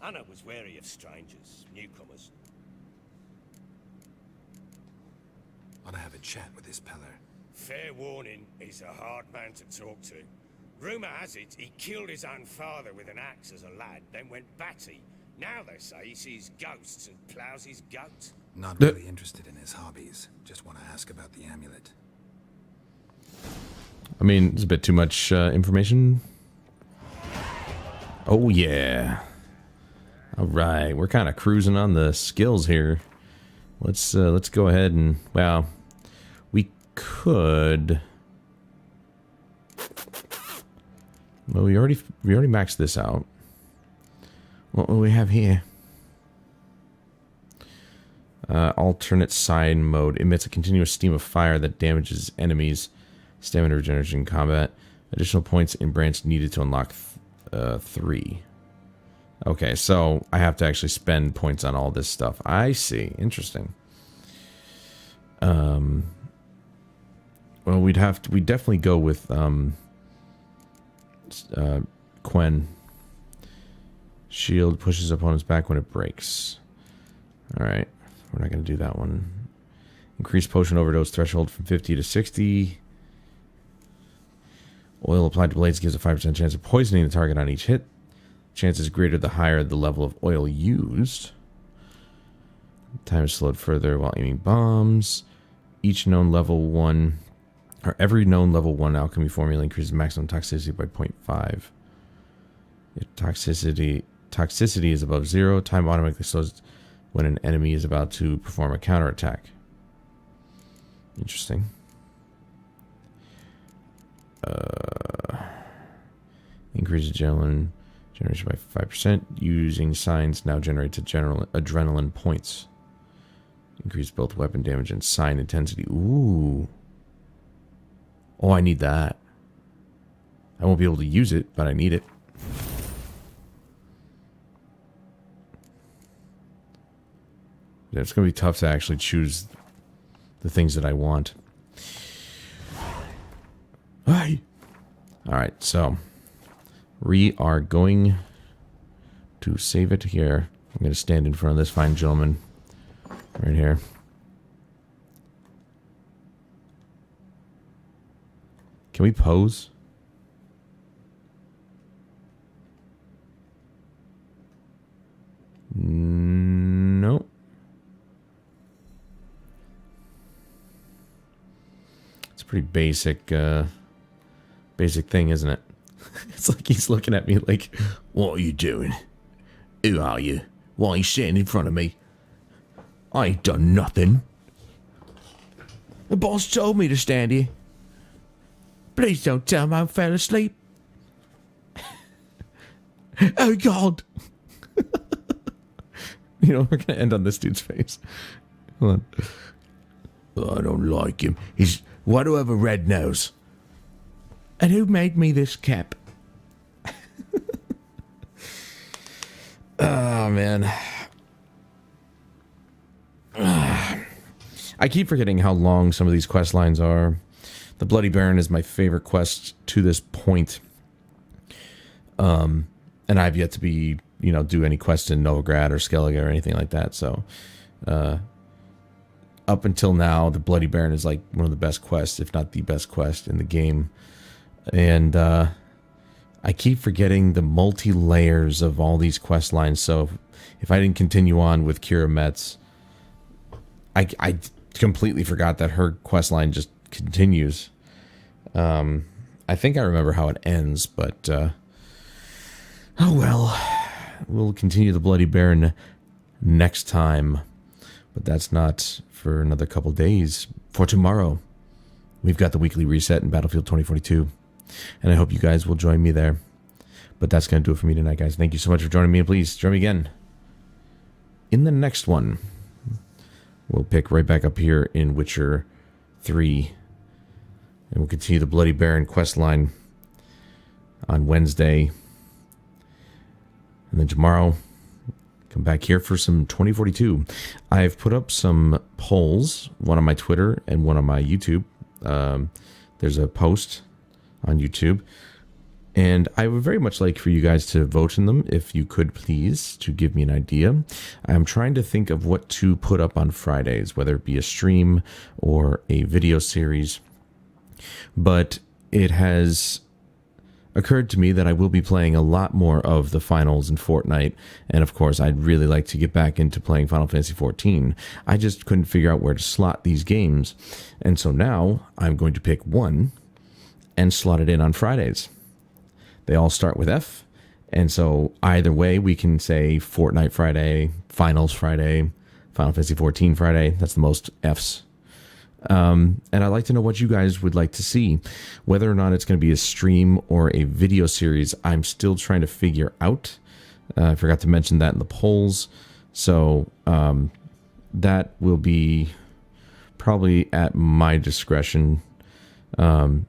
Anna was wary of strangers, newcomers. Ought to have a chat with this Peller. Fair warning, he's a hard man to talk to. Rumour has it, he killed his own father with an axe as a lad, then went batty. Now they say he sees ghosts and ploughs his goat. Not really interested in his hobbies. Just want to ask about the amulet. I mean, it's a bit too much information. Oh, yeah. All right. We're kind of cruising on the skills here. Let's go ahead and, well, we could. Well, we already maxed this out. What will we have here? Alternate sign mode emits a continuous stream of fire that damages enemies. Stamina regeneration in combat. Additional points in branch needed to unlock 3. Okay, so I have to actually spend points on all this stuff. I see. Interesting. Well, we'd definitely go with Quen. Shield pushes opponents back when it breaks. Alright, we're not going to do that one. Increase potion overdose threshold from 50 to 60. Oil applied to blades gives a 5% chance of poisoning the target on each hit. Chance is greater the higher the level of oil used. Time is slowed further while aiming bombs. Each known level 1, or every known level 1 alchemy formula increases maximum toxicity by 0.5. If toxicity is above 0, time automatically slows when an enemy is about to perform a counterattack. Interesting. Increase adrenaline generation by 5%. Using signs now generates adrenaline points. Increase both weapon damage and sign intensity. Ooh. Oh, I need that. I won't be able to use it, but I need it. Yeah, it's going to be tough to actually choose the things that I want. Hey. Alright, so we are going to save it here. I'm going to stand in front of this fine gentleman right here. Can we pose? No. It's a pretty basic thing, isn't it? It's like he's looking at me like, what are you doing? Who are you? Why are you sitting in front of me? I ain't done nothing. The boss told me to stand here. Please don't tell me I fell asleep. Oh, God. You know, we're going to end on this dude's face. Hold on. Oh, I don't like him. Why do I have a red nose? And who made me this cap? Oh, man. I keep forgetting how long some of these quest lines are. The Bloody Baron is my favorite quest to this point. And I've yet to be, do any quest in Novigrad or Skellige or anything like that. So, up until now, the Bloody Baron is like one of the best quests, if not the best quest in the game. And I keep forgetting the multi-layers of all these quest lines. So if I didn't continue on with Keira Metz, I completely forgot that her quest line just continues. I think I remember how it ends, but oh well. We'll continue the Bloody Baron next time. But that's not for another couple days. For tomorrow, we've got the weekly reset in Battlefield 2042. And I hope you guys will join me there. But that's going to do it for me tonight, guys. Thank you so much for joining me. And please join me again in the next one. We'll pick right back up here in Witcher 3. And we'll continue the Bloody Baron quest line on Wednesday. And then tomorrow, come back here for some 2042. I've put up some polls, one on my Twitter and one on my YouTube. There's a post on YouTube, and I would very much like for you guys to vote in them, if you could please, to give me an idea. I'm trying to think of what to put up on Fridays, whether it be a stream or a video series, but it has occurred to me that I will be playing a lot more of the finals in Fortnite, and of course I'd really like to get back into playing Final Fantasy XIV. I just couldn't figure out where to slot these games, and so now I'm going to pick one and slot it in on Fridays. They all start with F, and so either way we can say Fortnite Friday, Finals Friday, Final Fantasy XIV Friday. That's the most Fs. And I'd like to know what you guys would like to see. Whether or not it's going to be a stream or a video series, I'm still trying to figure out. I forgot to mention that in the polls. So that will be probably at my discretion. And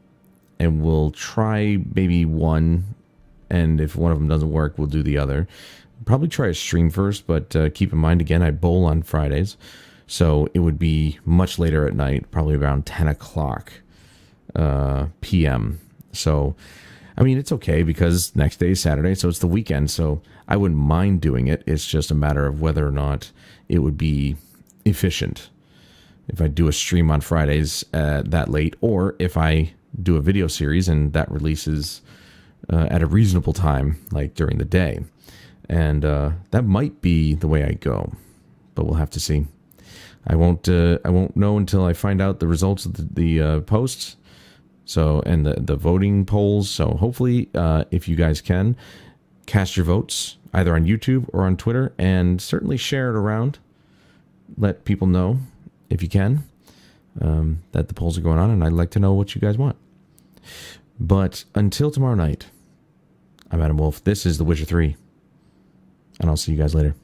we'll try maybe one. And if one of them doesn't work, we'll do the other. Probably try a stream first, but keep in mind, again, I bowl on Fridays. So it would be much later at night, probably around 10 o'clock p.m. So, I mean, it's okay because next day is Saturday, so it's the weekend. So I wouldn't mind doing it. It's just a matter of whether or not it would be efficient if I do a stream on Fridays that late, or if I do a video series and that releases at a reasonable time, like during the day. And that might be the way I go, but we'll have to see. I won't know until I find out the results of the posts. So, and the voting polls. So hopefully, if you guys can, cast your votes either on YouTube or on Twitter, and certainly share it around. Let people know, if you can, that the polls are going on, and I'd like to know what you guys want. But until tomorrow night, I'm Adam Wolf. This is The Witcher 3, and I'll see you guys later.